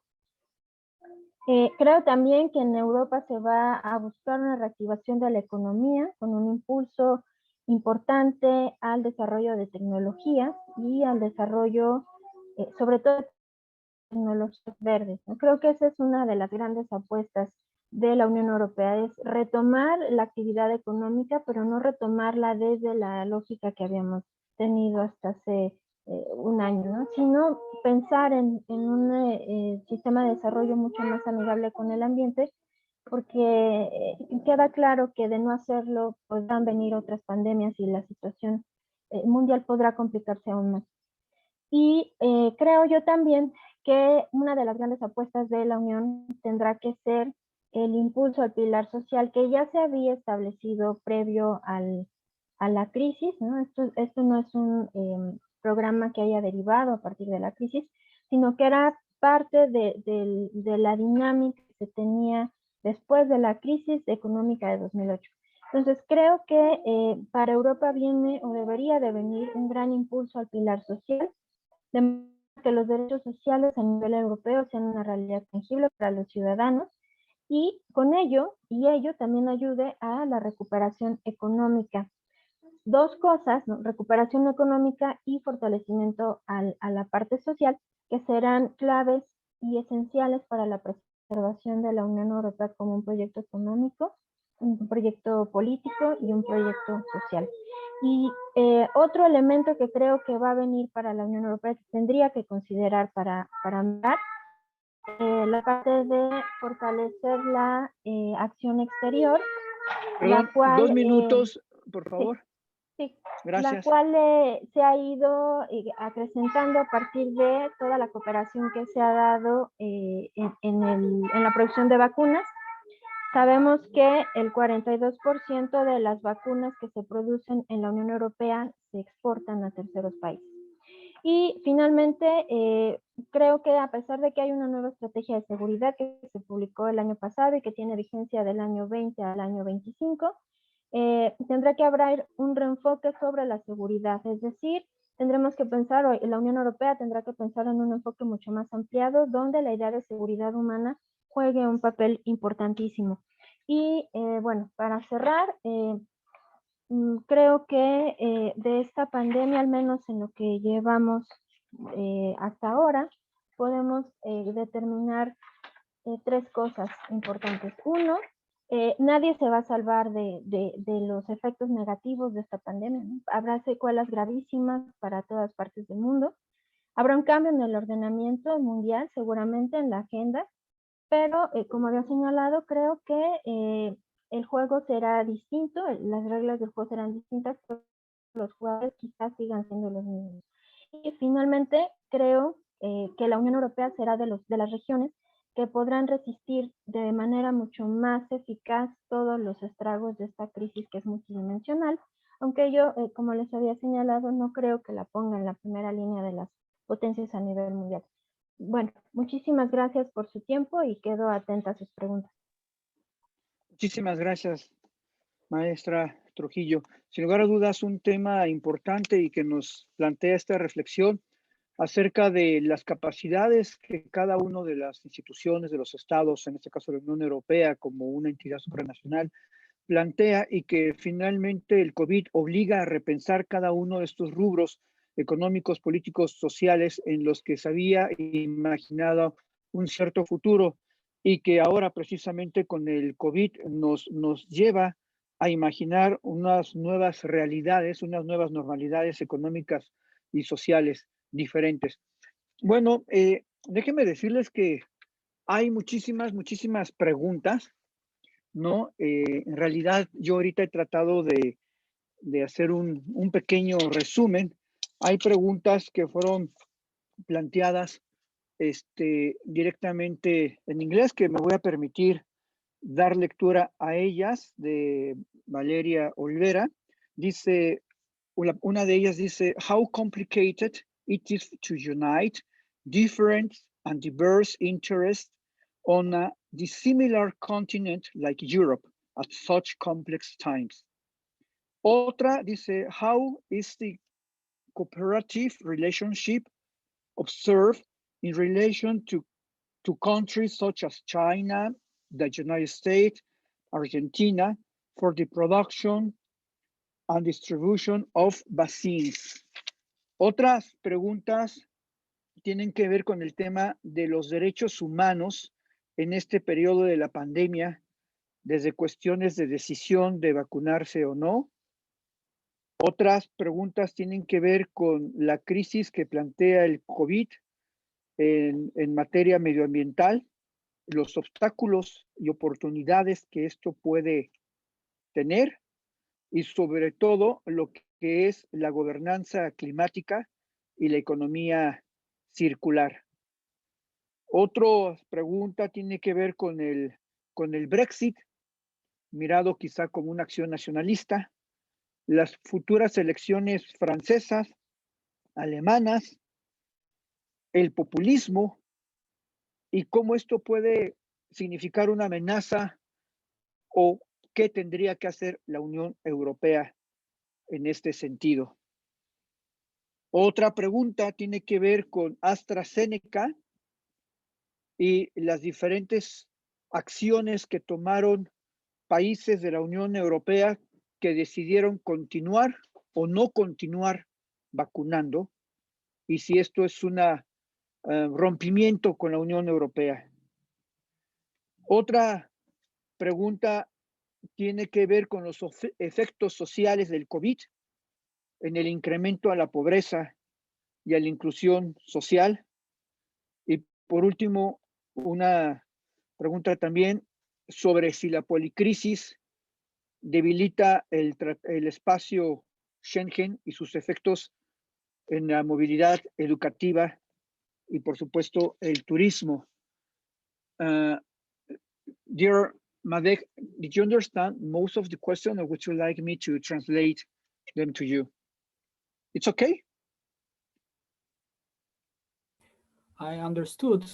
Speaker 6: Creo también que en Europa se va a buscar una reactivación de la economía con un impulso importante al desarrollo de tecnologías y al desarrollo, sobre todo, tecnologías verdes, ¿no? Creo que esa es una de las grandes apuestas de la Unión Europea, es retomar la actividad económica, pero no retomarla desde la lógica que habíamos tenido hasta hace un año, ¿no? Sino pensar en un sistema de desarrollo mucho más amigable con el ambiente, porque queda claro que de no hacerlo podrán venir otras pandemias y la situación mundial podrá complicarse aún más. Y creo yo también que una de las grandes apuestas de la Unión tendrá que ser el impulso al pilar social que ya se había establecido previo a la crisis, ¿no? Esto no es un programa que haya derivado a partir de la crisis, sino que era parte de la dinámica que se tenía después de la crisis económica de 2008. Entonces creo que para Europa viene o debería de venir un gran impulso al pilar social, de que los derechos sociales a nivel europeo sean una realidad tangible para los ciudadanos y con ello también ayude a la recuperación económica. Dos cosas, ¿no? Recuperación económica y fortalecimiento a la parte social, que serán claves y esenciales para la preservación de la Unión Europea como un proyecto económico, un proyecto político y un proyecto social. Y otro elemento que creo que va a venir para la Unión Europea, que tendría que considerar para andar, la parte de fortalecer la acción exterior.
Speaker 1: Perdón,
Speaker 6: la cual,
Speaker 1: 2 minutos, por favor.
Speaker 6: Sí,
Speaker 1: Gracias.
Speaker 6: la cual se ha ido acrecentando a partir de toda la cooperación que se ha dado en la producción de vacunas. Sabemos que el 42% de las vacunas que se producen en la Unión Europea se exportan a terceros países. Y finalmente, creo que a pesar de que hay una nueva estrategia de seguridad que se publicó el año pasado y que tiene vigencia del año 20 al año 25, tendrá que haber un reenfoque sobre la seguridad, es decir, tendremos que pensar, o la Unión Europea tendrá que pensar en un enfoque mucho más ampliado, donde la idea de seguridad humana juegue un papel importantísimo. Y bueno, para cerrar, creo que de esta pandemia, al menos en lo que llevamos hasta ahora, podemos determinar 3 cosas importantes. Uno, nadie se va a salvar de los efectos negativos de esta pandemia, ¿no? Habrá secuelas gravísimas para todas partes del mundo. Habrá un cambio en el ordenamiento mundial, seguramente en la agenda, pero como había señalado, creo que el juego será distinto, las reglas del juego serán distintas, pero los jugadores quizás sigan siendo los mismos. Y finalmente, creo que la Unión Europea será de las regiones que podrán resistir de manera mucho más eficaz todos los estragos de esta crisis que es multidimensional, aunque yo, como les había señalado, no creo que la ponga en la primera línea de las potencias a nivel mundial. bueno, muchísimas gracias por su tiempo y quedo atenta a sus preguntas.
Speaker 1: Muchísimas gracias, maestra Trujillo. Sin lugar a dudas, un tema importante y que nos plantea esta reflexión acerca de las capacidades que cada una de las instituciones de los estados, en este caso la Unión Europea como una entidad supranacional, plantea, y que finalmente el COVID obliga a repensar cada uno de estos rubros económicos, políticos, sociales en los que se había imaginado un cierto futuro y que ahora precisamente con el COVID nos lleva a imaginar unas nuevas realidades, unas nuevas normalidades económicas y sociales diferentes. Bueno, déjenme decirles que hay muchísimas preguntas, ¿no? En realidad yo ahorita he tratado de hacer un pequeño resumen. Hay preguntas que fueron planteadas directamente en inglés que me voy a permitir dar lectura a ellas, de Valeria Olvera. Dice, una de ellas dice, how complicated it is to unite different and diverse interests on a dissimilar continent like Europe at such complex times. Otra dice, how is the cooperative relationship observed in relation to countries such as China, the United States, Argentina, for the production and distribution of vaccines? Otras preguntas tienen que ver con el tema de los derechos humanos en este periodo de la pandemia, desde cuestiones de decisión de vacunarse o no. Otras preguntas tienen que ver con la crisis que plantea el COVID en materia medioambiental, los obstáculos y oportunidades que esto puede tener, y sobre todo lo que es la gobernanza climática y la economía circular. Otra pregunta tiene que ver con el Brexit, mirado quizá como una acción nacionalista, las futuras elecciones francesas, alemanas, el populismo y cómo esto puede significar una amenaza o qué tendría que hacer la Unión Europea en este sentido. Otra pregunta tiene que ver con AstraZeneca y las diferentes acciones que tomaron países de la Unión Europea que decidieron continuar o no continuar vacunando, y si esto es un rompimiento con la Unión Europea. Otra pregunta tiene que ver con los efectos sociales del COVID en el incremento a la pobreza y a la inclusión social. Y por último, una pregunta también sobre si la policrisis debilita el espacio Schengen y sus efectos en la movilidad educativa y, por supuesto, el turismo. Dear Madej, did you understand most of the question, or would you like me to translate them to you? It's okay?
Speaker 3: I understood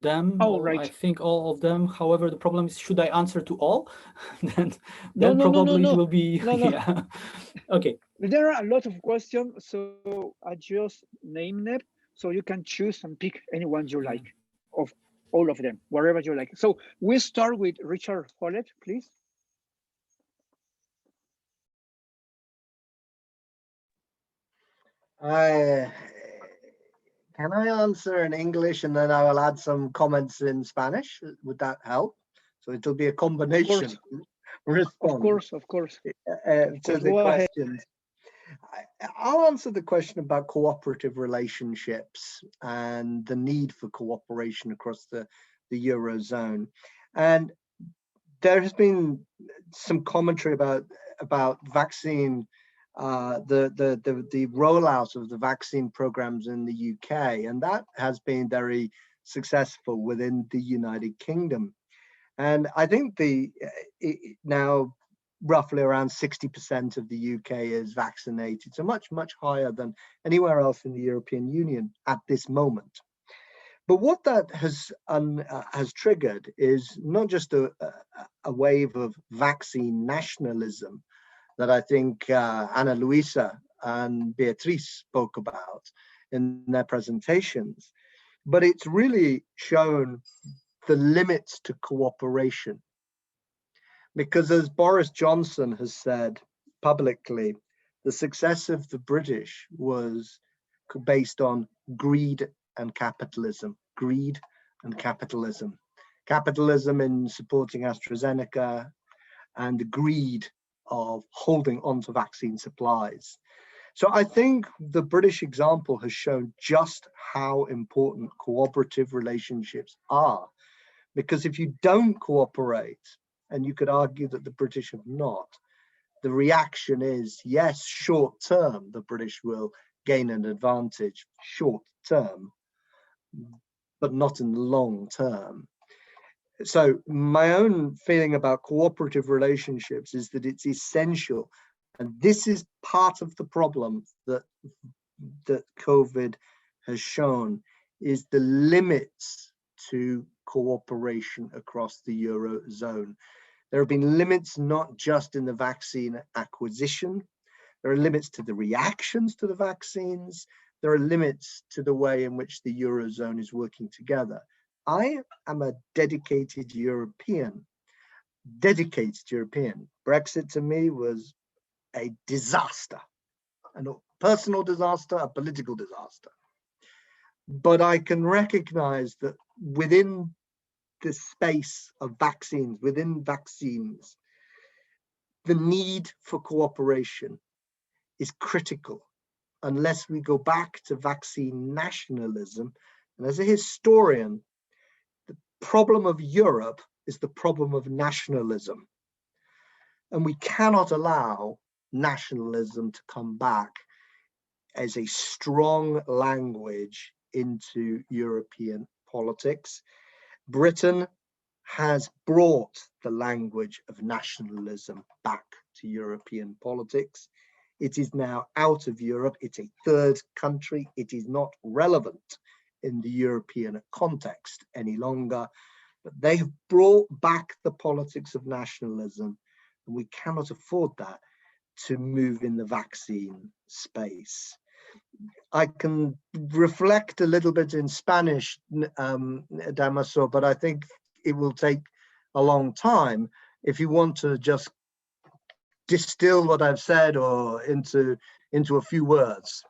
Speaker 3: them.
Speaker 1: Oh, right.
Speaker 3: I think all of them. However, the problem is, should I answer to all? then
Speaker 1: No.
Speaker 3: probably it will be.
Speaker 1: No.
Speaker 3: Yeah. Okay.
Speaker 1: There are a lot of questions, so I just name them, so you can choose and pick any one you like, of all of them, wherever you like. So we start with Richard Follett, please.
Speaker 2: Can I answer in English and then I will add some comments in Spanish? Would that help? So it'll be a combination response.
Speaker 1: Of course.
Speaker 2: To the questions. I'll answer the question about cooperative relationships and the need for cooperation across the Eurozone. And there has been some commentary about vaccine, the rollout of the vaccine programs in the UK, and that has been very successful within the United Kingdom. And I think now roughly around 60% of the UK is vaccinated, so much higher than anywhere else in the European Union at this moment. But what that has triggered is not just a wave of vaccine nationalism that I think Ana Luisa and Beatriz spoke about in their presentations, but it's really shown the limits to cooperation. Because as Boris Johnson has said publicly, the success of the British was based on greed and capitalism. Greed and capitalism. Capitalism in supporting AstraZeneca and the greed of holding on to vaccine supplies. So I think the British example has shown just how important cooperative relationships are. Because if you don't cooperate, and you could argue that the British have not, the reaction is, yes, short term, the British will gain an advantage short term, but not in the long term. So my own feeling about cooperative relationships is that it's essential. And this is part of the problem that COVID has shown, is the limits to cooperation across the Eurozone. There have been limits not just in the vaccine acquisition, there are limits to the reactions to the vaccines, there are limits to the way in which the Eurozone is working together. I am a dedicated European. Brexit to me was a disaster, a personal disaster, a political disaster. But I can recognize that within the space of vaccines, within vaccines, the need for cooperation is critical unless we go back to vaccine nationalism. And as a historian, the problem of Europe is the problem of nationalism. And we cannot allow nationalism to come back as a strong language into European politics. Britain has brought the language of nationalism back to European politics. It is now out of Europe. It's a third country. It is not relevant in the European context any longer. But they have brought back the politics of nationalism, and we cannot afford that to move in the vaccine space. I can reflect a little bit in Spanish, Damaso, but I think it will take a long time. If you want to just distill what I've said or into a few words.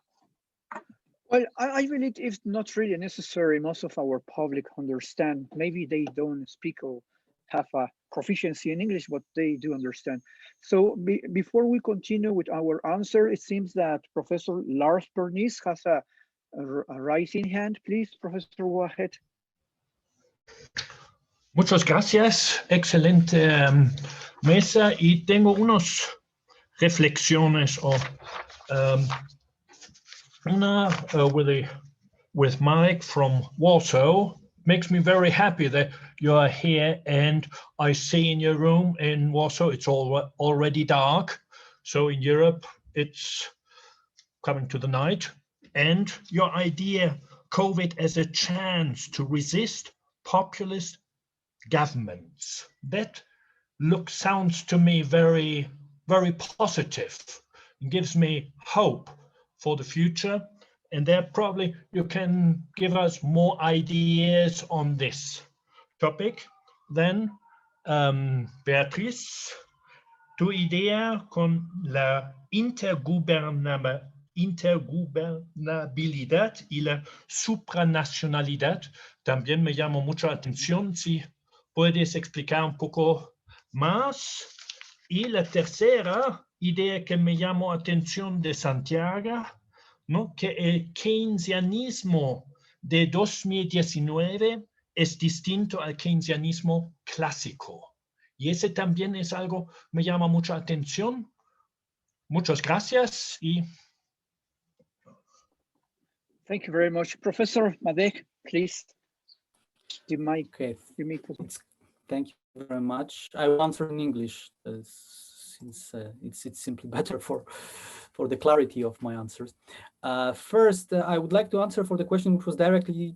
Speaker 1: Well, I believe it's not really necessary. Most of our public understand. Maybe they don't speak or have a proficiency in English, but they do understand. So before we continue with our answer, it seems that Professor Lars Bernice has a rising hand. Please, Professor, go ahead.
Speaker 7: Muchas gracias, excelente mesa, y tengo unas reflexiones una with Mike from Warsaw. Makes me very happy that you are here, and I see in your room in Warsaw it's already dark, so in Europe it's coming to the night. And your idea, COVID as a chance to resist populist governments, that sounds to me very, very positive. It gives me hope for the future, and there probably you can give us more ideas on this topic. Then, Beatriz, tu idea con la intergubernabilidad y la supranacionalidad también me llamó mucho la atención. Si puedes explicar un poco más. Y la tercera idea que me llamó atención de Santiago, ¿no? Que el keynesianismo de 2019 es distinto al keynesianismo clásico. Y ese también es algo que me llama mucha atención. Muchas gracias.
Speaker 1: Thank you very much. Professor Madej, please. The mic.
Speaker 3: Okay. Thank you very much. I will answer in English since it's simply better for the clarity of my answers. First, I would like to answer for the question which was directly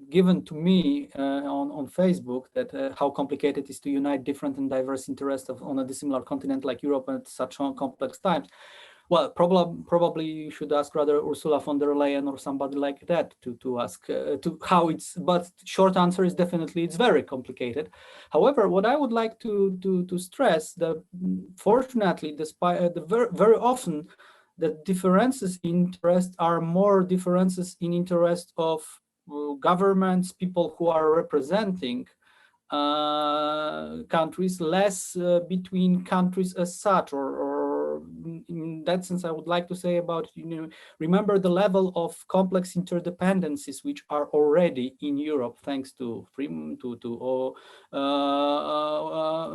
Speaker 3: given to me on Facebook that how complicated it is to unite different and diverse interests on a dissimilar continent like Europe at such complex times. Well, probably you should ask rather Ursula von der Leyen or somebody like that to ask to how it's. But short answer is definitely it's very complicated. However, what I would like to stress that fortunately, despite very often, the differences in interest are more differences in interest of governments, people who are representing countries, less between countries as such, or in that sense, I would like to say about, remember the level of complex interdependencies which are already in Europe, thanks to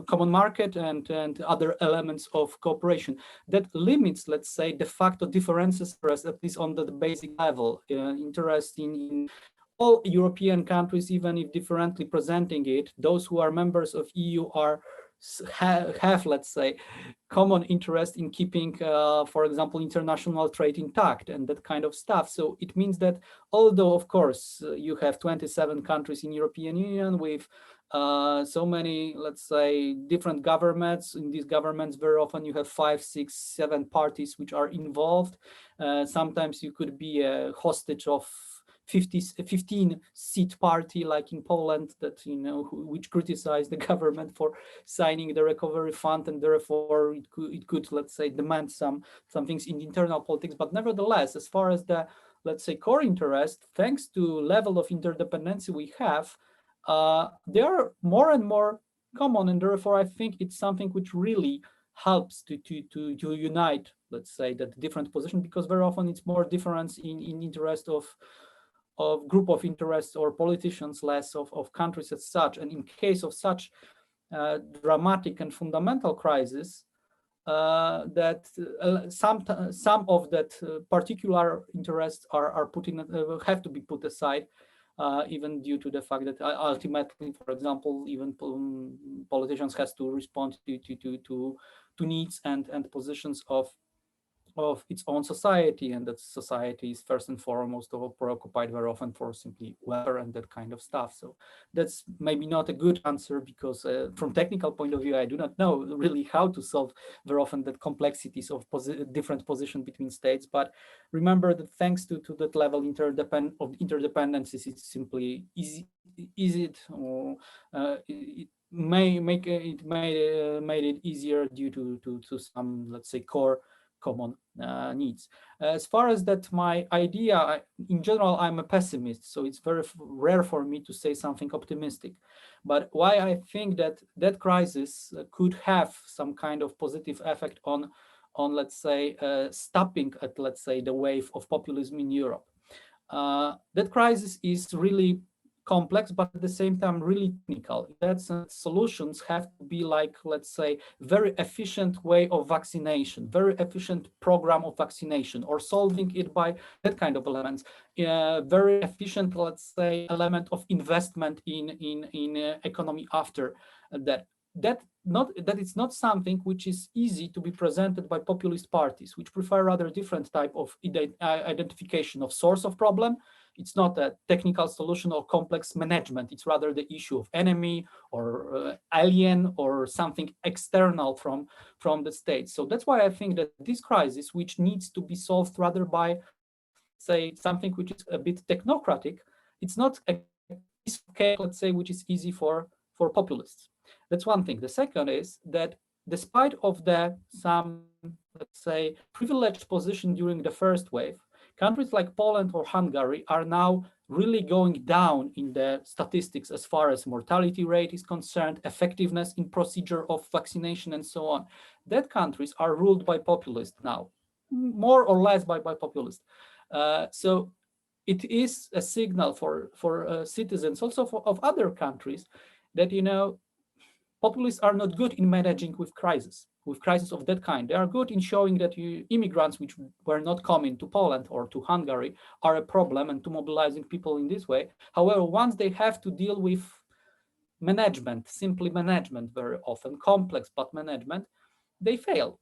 Speaker 3: common market and other elements of cooperation. That limits, let's say, de facto differences, at least on the basic level, interest in all European countries, even if differently presenting it. Those who are members of EU have, let's say, common interest in keeping, for example, international trade intact and that kind of stuff. So it means that although, of course, you have 27 countries in European Union with so many, let's say, different governments. In these governments, very often you have 5, 6, 7 parties which are involved. Sometimes you could be a hostage of 15-seat party like in Poland that, which criticized the government for signing the recovery fund, and therefore it could, let's say, demand some things in internal politics. But nevertheless, as far as the, let's say, core interest, thanks to level of interdependency we have, they are more and more common, and therefore I think it's something which really helps to unite, let's say, that different position, because very often it's more difference in interest of group of interests or politicians, less of countries as such. And in case of such dramatic and fundamental crisis, that some of that particular interests are have to be put aside, even due to the fact that ultimately, for example, even politicians has to respond to needs and positions of its own society, and that society is first and foremost preoccupied very often for simply welfare and that kind of stuff. So that's maybe not a good answer, because from technical point of view, I do not know really how to solve very often the complexities of different position between states. But remember that thanks to that level of interdependencies, it's simply easy or it made it easier due to some, let's say, core common needs. As far as that, my idea, in general, I'm a pessimist, so it's very rare for me to say something optimistic. But why I think that crisis could have some kind of positive effect on let's say, stopping at, let's say, the wave of populism in Europe. That crisis is really complex, but at the same time really technical. That solutions have to be like, let's say, very efficient way of vaccination, very efficient program of vaccination, or solving it by that kind of elements. Very efficient, let's say, element of investment in economy after that. That it's not something which is easy to be presented by populist parties, which prefer rather different type of identification of source of problem. It's not a technical solution or complex management. It's rather the issue of enemy or alien or something external from the state. So that's why I think that this crisis, which needs to be solved rather by, say, something which is a bit technocratic, it's not a piece of cake, let's say, which is easy for populists. That's one thing. The second is that despite of some, let's say, privileged position during the first wave, countries like Poland or Hungary are now really going down in the statistics as far as mortality rate is concerned, effectiveness in procedure of vaccination, and so on. That countries are ruled by populists now, more or less by populists. So it is a signal for citizens also of other countries that, populists are not good in managing with crisis of that kind. They are good in showing that immigrants which were not coming to Poland or to Hungary are a problem, and to mobilizing people in this way. However, once they have to deal with management, simply management, very often complex but management, they fail.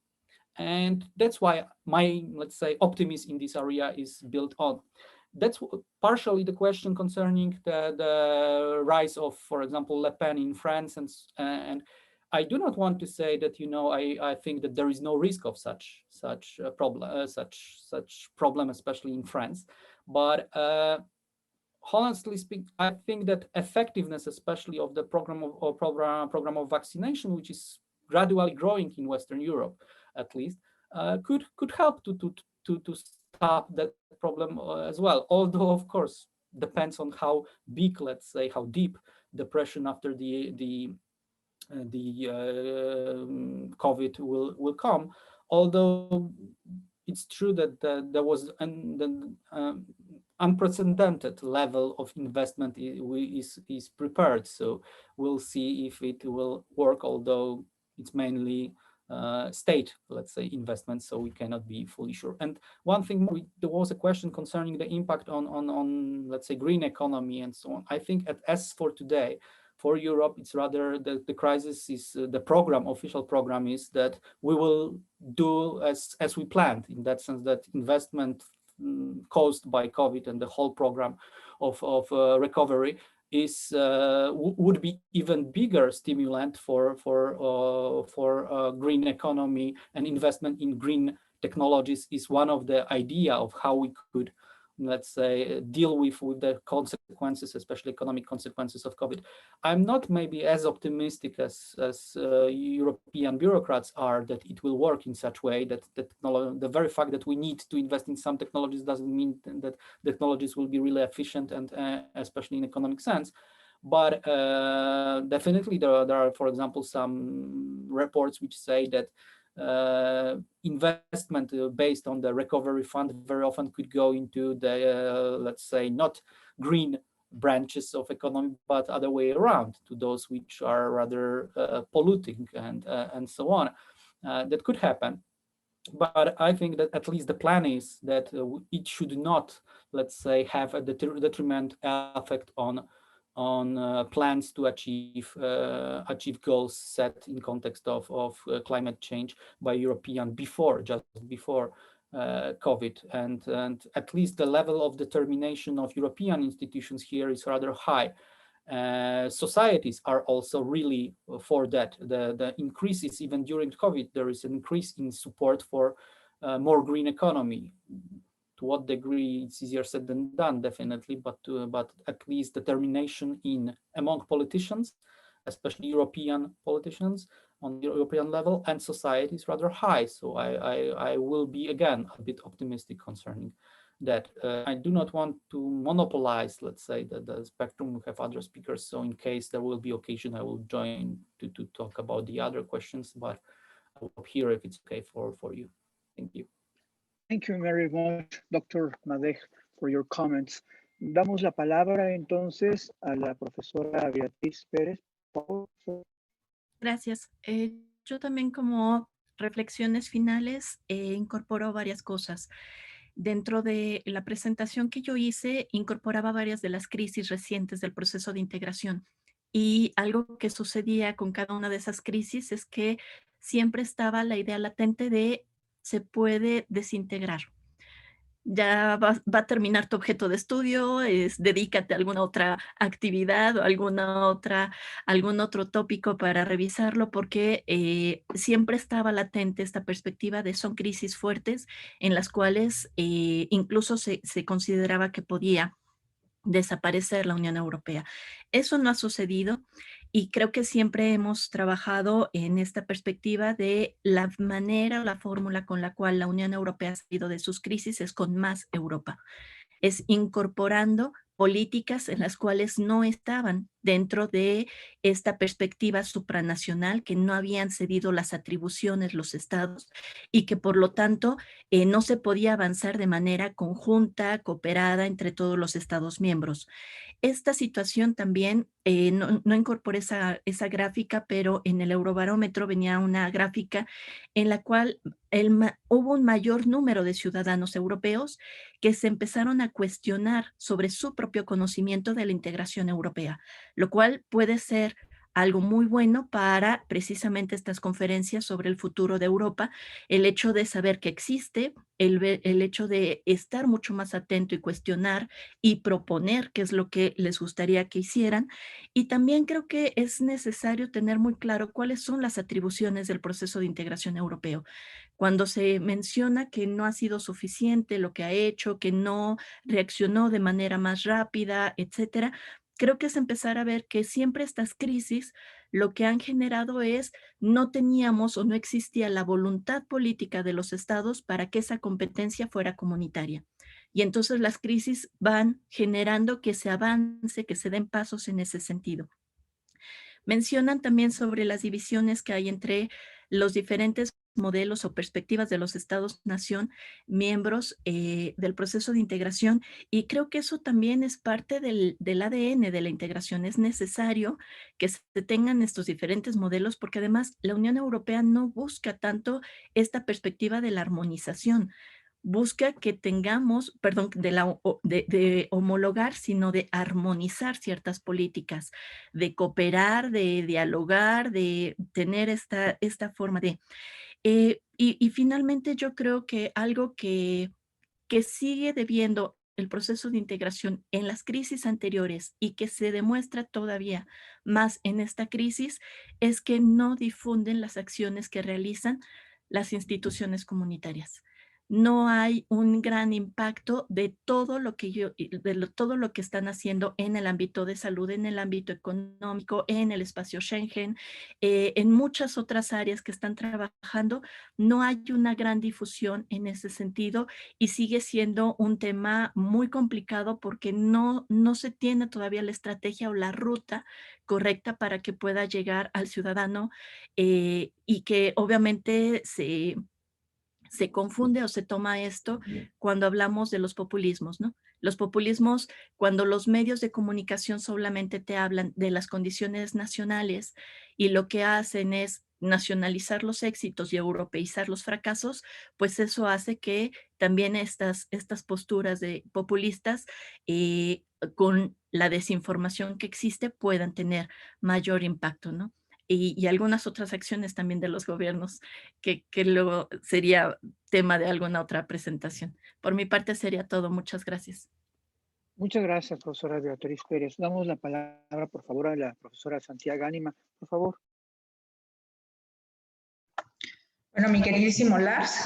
Speaker 3: And that's why my, let's say, optimism in this area is built on. that's partially the question concerning the rise of, for example, Le Pen in France, and I do not want to say that, you know, I think that there is no risk of such problem, especially in France, but honestly speaking, I think that effectiveness, especially of the program of vaccination, which is gradually growing in Western Europe, at least, could help to stop that problem as well. Although, of course, depends on how big, let's say, how deep depression after the COVID will come. Although it's true that there was an unprecedented level of investment is prepared. So we'll see if it will work, although it's mainly state, let's say, investment, so we cannot be fully sure. And one thing, there was a question concerning the impact on let's say, green economy and so on. I think as for today, for Europe, it's rather the crisis is the official program is that we will do as we planned, in that sense that investment caused by COVID and the whole program of recovery is would be even bigger stimulant for green economy, and investment in green technologies is one of the idea of how we could, let's say, deal with the consequences, especially economic consequences of COVID. I'm not maybe as optimistic as European bureaucrats are that it will work in such way that the very fact that we need to invest in some technologies doesn't mean that technologies will be really efficient, and especially in economic sense. But definitely there are, for example, some reports which say that investment based on the recovery fund very often could go into the let's say, not green branches of economy, but other way around, to those which are rather polluting and so on. That could happen. But I think that at least the plan is that it should not, let's say, have a detriment effect on plans to achieve goals set in context of climate change by European just before COVID, and at least the level of determination of European institutions here is rather high. Societies are also really for that. The increases, even during COVID, there is an increase in support for more green economy. To what degree, it's easier said than done, definitely, but at least determination among politicians, especially European politicians on the European level, and society is rather high. So I will be again a bit optimistic concerning that. I do not want to monopolize, let's say, the spectrum. We have other speakers, so in case there will be occasion, I will join to talk about the other questions, but I will hear if it's okay for you. Thank you.
Speaker 1: Thank you very much, Dr. Madej, for your comments. Damos la palabra entonces a la profesora Beatriz Pérez.
Speaker 4: Gracias. Yo también, como reflexiones finales, incorporo varias cosas. Dentro de la presentación que yo hice, incorporaba varias de las crisis recientes del proceso de integración. Y algo que sucedía con cada una de esas crisis es que siempre estaba la idea latente de se puede desintegrar. Ya va a terminar tu objeto de estudio, dedícate a alguna otra actividad o algún otro tópico para revisarlo, porque siempre estaba latente esta perspectiva de son crisis fuertes en las cuales incluso se consideraba que podía desaparecer la Unión Europea. Eso no ha sucedido, y creo que siempre hemos trabajado en esta perspectiva de la manera o la fórmula con la cual la Unión Europea ha salido de sus crisis es con más Europa. Es incorporando políticas en las cuales no estaban dentro de esta perspectiva supranacional, que no habían cedido las atribuciones los estados y que por lo tanto no se podía avanzar de manera conjunta, cooperada entre todos los estados miembros. Esta situación también, no incorporé esa gráfica, pero en el Eurobarómetro venía una gráfica en la cual hubo un mayor número de ciudadanos europeos que se empezaron a cuestionar sobre su propio conocimiento de la integración europea, lo cual puede ser algo muy bueno para precisamente estas conferencias sobre el futuro de Europa, el hecho de saber que existe, el hecho de estar mucho más atento y cuestionar y proponer qué es lo que les gustaría que hicieran. Y también creo que es necesario tener muy claro cuáles son las atribuciones del proceso de integración europeo. Cuando se menciona que no ha sido suficiente lo que ha hecho, que no reaccionó de manera más rápida, etcétera, creo que es empezar a ver que siempre estas crisis lo que han generado es no teníamos o no existía la voluntad política de los estados para que esa competencia fuera comunitaria. Y entonces las crisis van generando que se avance, que se den pasos en ese sentido. Mencionan también sobre las divisiones que hay entre los diferentes modelos o perspectivas de los estados-nación, miembros del proceso de integración, y creo que eso también es parte del ADN de la integración. Es necesario que se tengan estos diferentes modelos porque además la Unión Europea no busca tanto esta perspectiva de la armonización, busca que tengamos, perdón, de homologar, sino de armonizar ciertas políticas, de cooperar, de dialogar, de tener esta forma de... y finalmente yo creo que algo que sigue debiendo el proceso de integración en las crisis anteriores y que se demuestra todavía más en esta crisis es que no difunden las acciones que realizan las instituciones comunitarias. No hay un gran impacto de todo lo que todo lo que están haciendo en el ámbito de salud, en el ámbito económico, en el espacio Schengen, en muchas otras áreas que están trabajando. No hay una gran difusión en ese sentido y sigue siendo un tema muy complicado porque no se tiene todavía la estrategia o la ruta correcta para que pueda llegar al ciudadano y que obviamente se confunde o se toma esto cuando hablamos de los populismos, ¿no? Los populismos, cuando los medios de comunicación solamente te hablan de las condiciones nacionales y lo que hacen es nacionalizar los éxitos y europeizar los fracasos, pues eso hace que también estas posturas de populistas con la desinformación que existe puedan tener mayor impacto, ¿no? Y algunas otras acciones también de los gobiernos que luego sería tema de alguna otra presentación. Por mi parte sería todo. Muchas gracias.
Speaker 1: Muchas gracias, profesora Beatriz Pérez. Damos la palabra, por favor, a la profesora Santiago Ánima, por favor.
Speaker 5: Bueno, mi queridísimo Lars,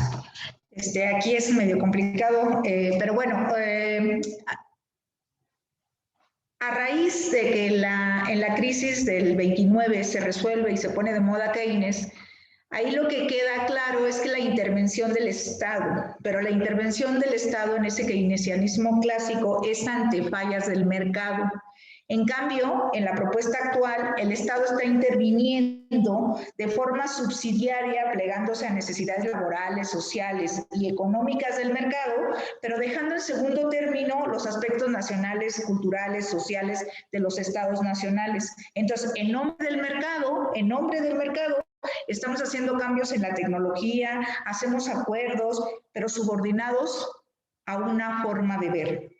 Speaker 5: aquí es medio complicado, pero bueno, a raíz de que en la crisis del 29 se resuelve y se pone de moda Keynes, ahí lo que queda claro es que la intervención del Estado, pero la intervención del Estado en ese keynesianismo clásico es ante fallas del mercado. En cambio, en la propuesta actual, el Estado está interviniendo de forma subsidiaria, plegándose a necesidades laborales, sociales y económicas del mercado, pero dejando en segundo término los aspectos nacionales, culturales, sociales de los estados nacionales. Entonces, en nombre del mercado, estamos haciendo cambios en la tecnología, hacemos acuerdos, pero subordinados a una forma de ver.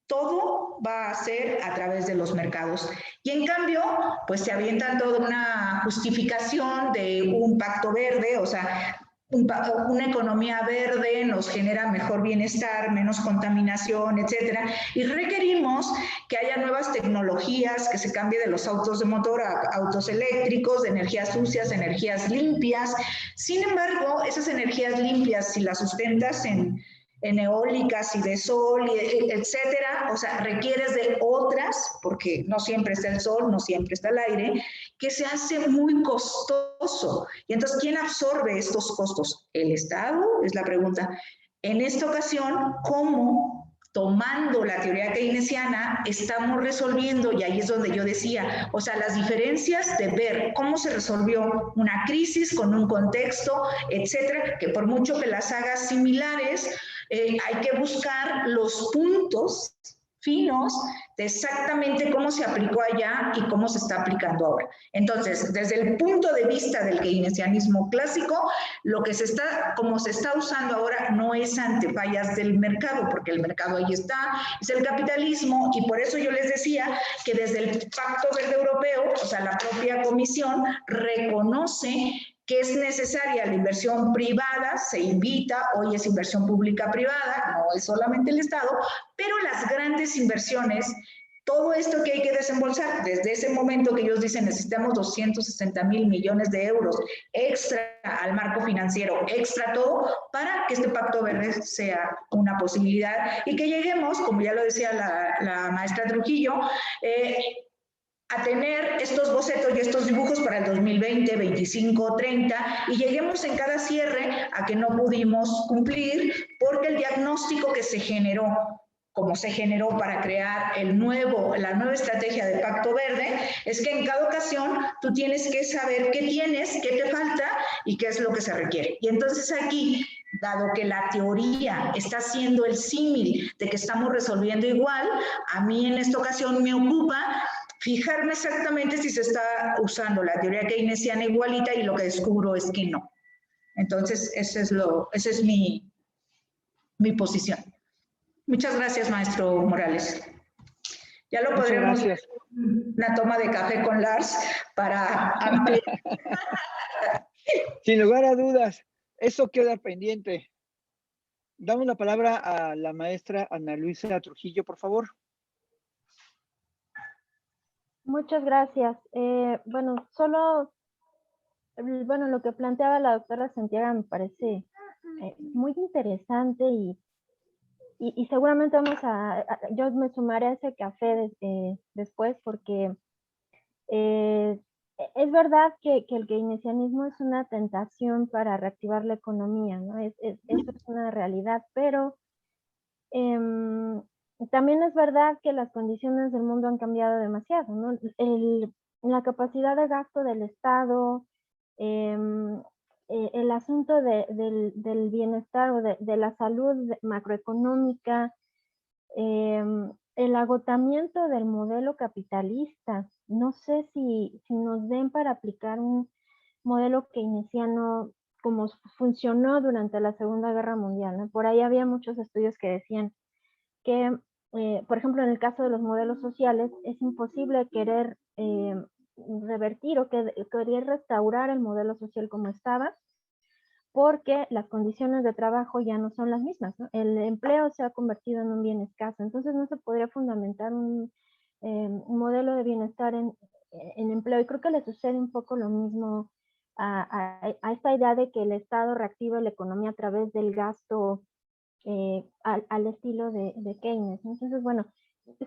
Speaker 5: Todo va a ser a través de los mercados. Y en cambio, pues se avientan toda una justificación de un pacto verde, o sea, una economía verde nos genera mejor bienestar, menos contaminación, etcétera. Y requerimos que haya nuevas tecnologías, que se cambie de los autos de motor a autos eléctricos, de energías sucias, energías limpias. Sin embargo, esas energías limpias, si las sustentas en eólicas y de sol, etcétera, o sea, requieres de otras, porque no siempre está el sol, no siempre está el aire, que se hace muy costoso. Y entonces, ¿quién absorbe estos costos? ¿El Estado? Es la pregunta. En esta ocasión, ¿cómo, tomando la teoría keynesiana, estamos resolviendo? Y ahí es donde yo decía, o sea, las diferencias de ver cómo se resolvió una crisis con un contexto, etcétera, que por mucho que las hagas similares, hay que buscar los puntos finos de exactamente cómo se aplicó allá y cómo se está aplicando ahora. Entonces, desde el punto de vista del keynesianismo clásico, lo que como se está usando ahora no es ante fallas del mercado, porque el mercado ahí está, es el capitalismo, y por eso yo les decía que desde el Pacto Verde Europeo, o sea, la propia Comisión reconoce que es necesaria la inversión privada, se invita, hoy es inversión pública-privada, no es solamente el Estado, pero las grandes inversiones, todo esto que hay que desembolsar, desde ese momento que ellos dicen necesitamos 260,000 millones de euros extra al marco financiero, extra todo, para que este Pacto Verde sea una posibilidad y que lleguemos, como ya lo decía la maestra Trujillo, a tener estos bocetos y estos dibujos para el 2020, 25, 30 y lleguemos en cada cierre a que no pudimos cumplir porque el diagnóstico que se generó, como se generó para crear la nueva estrategia de Pacto Verde, es que en cada ocasión tú tienes que saber qué tienes, qué te falta y qué es lo que se requiere. Y entonces aquí, dado que la teoría está haciendo el símil de que estamos resolviendo igual, a mí en esta ocasión me ocupa fijarme exactamente si se está usando la teoría keynesiana igualita y lo que descubro es que no. Entonces, esa es mi posición. Muchas gracias, maestro Morales. Ya lo podremos hacer una toma de café con Lars para ampliar.
Speaker 1: Sin lugar a dudas, eso queda pendiente. Damos la palabra a la maestra Ana Luisa Trujillo, por favor.
Speaker 6: Muchas gracias. Bueno, lo que planteaba la doctora Santiago me parece muy interesante y seguramente yo me sumaré a ese café después porque es verdad que el keynesianismo es una tentación para reactivar la economía, ¿no? Eso es una realidad, pero también es verdad que las condiciones del mundo han cambiado demasiado, ¿no? La capacidad de gasto del Estado, el asunto del bienestar o de la salud macroeconómica, el agotamiento del modelo capitalista. No sé si nos den para aplicar un modelo keynesiano como funcionó durante la Segunda Guerra Mundial, ¿no? Por ahí había muchos estudios que decían que, por ejemplo, en el caso de los modelos sociales, es imposible querer revertir o querer restaurar el modelo social como estaba, porque las condiciones de trabajo ya no son las mismas, ¿no? El empleo se ha convertido en un bien escaso, entonces no se podría fundamentar un modelo de bienestar en empleo, y creo que le sucede un poco lo mismo a esta idea de que el Estado reactiva la economía a través del gasto al estilo de Keynes. Entonces, bueno,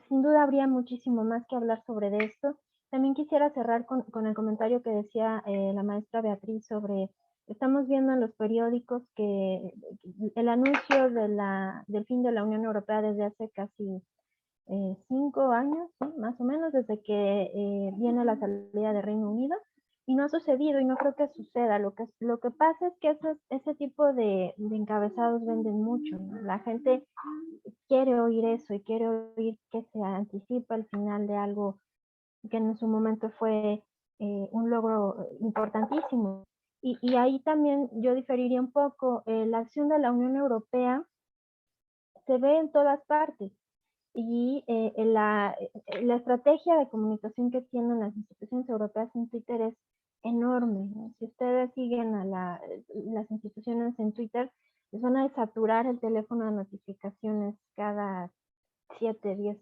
Speaker 6: sin duda habría muchísimo más que hablar sobre esto. También quisiera cerrar con el comentario que decía la maestra Beatriz sobre, estamos viendo en los periódicos que el anuncio del fin de la Unión Europea desde hace casi 5 años, ¿sí? Más o menos, desde que viene la salida de Reino Unido, y no ha sucedido y no creo que suceda. Lo que pasa es que ese tipo de encabezados venden mucho, ¿no? La gente quiere oír eso y quiere oír que se anticipa el final de algo que en su momento fue un logro importantísimo. Y ahí también yo diferiría un poco. La acción de la Unión Europea se ve en todas partes. Y la estrategia de comunicación que tienen las instituciones europeas en Twitter es enorme, ¿no? Si ustedes siguen a las instituciones en Twitter, les van a saturar el teléfono de notificaciones cada 7, 10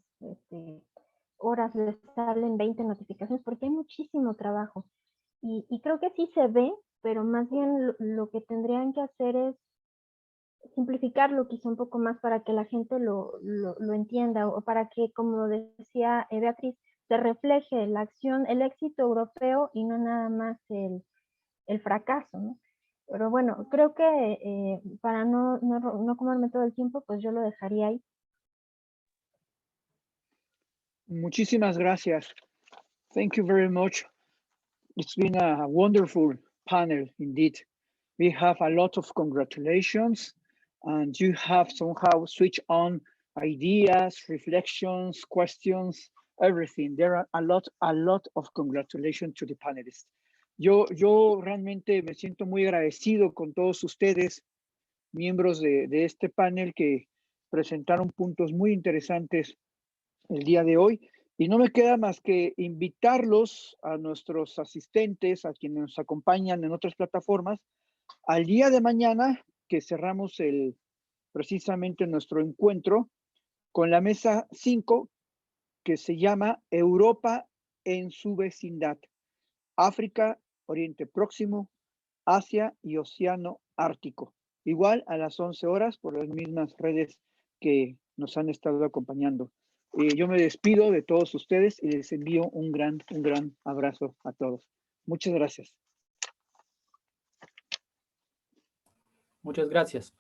Speaker 6: horas, les salen 20 notificaciones porque hay muchísimo trabajo. Y creo que sí se ve, pero más bien lo que tendrían que hacer es simplificarlo quizá un poco más para que la gente lo entienda, o para que, como decía Beatriz, se refleje la acción, el éxito europeo y no nada más el fracaso, ¿no? Pero bueno, creo que para no comerme todo el tiempo, pues yo lo dejaría ahí.
Speaker 1: Muchísimas gracias. Thank you very much. It's been a wonderful panel indeed. We have a lot of congratulations, and you have somehow switched on ideas, reflections, questions, everything. There are a lot of congratulations to the panelists. Yo realmente me siento muy agradecido con todos ustedes, miembros de este panel, que presentaron puntos muy interesantes el día de hoy. Y no me queda más que invitarlos a nuestros asistentes, a quienes nos acompañan en otras plataformas, al día de mañana, que cerramos precisamente nuestro encuentro con la mesa 5, que se llama Europa en su vecindad: África, Oriente Próximo, Asia y Océano Ártico. Igual a las 11 horas por las mismas redes que nos han estado acompañando. Yo me despido de todos ustedes y les envío un gran abrazo a todos. Muchas gracias.
Speaker 3: Muchas gracias.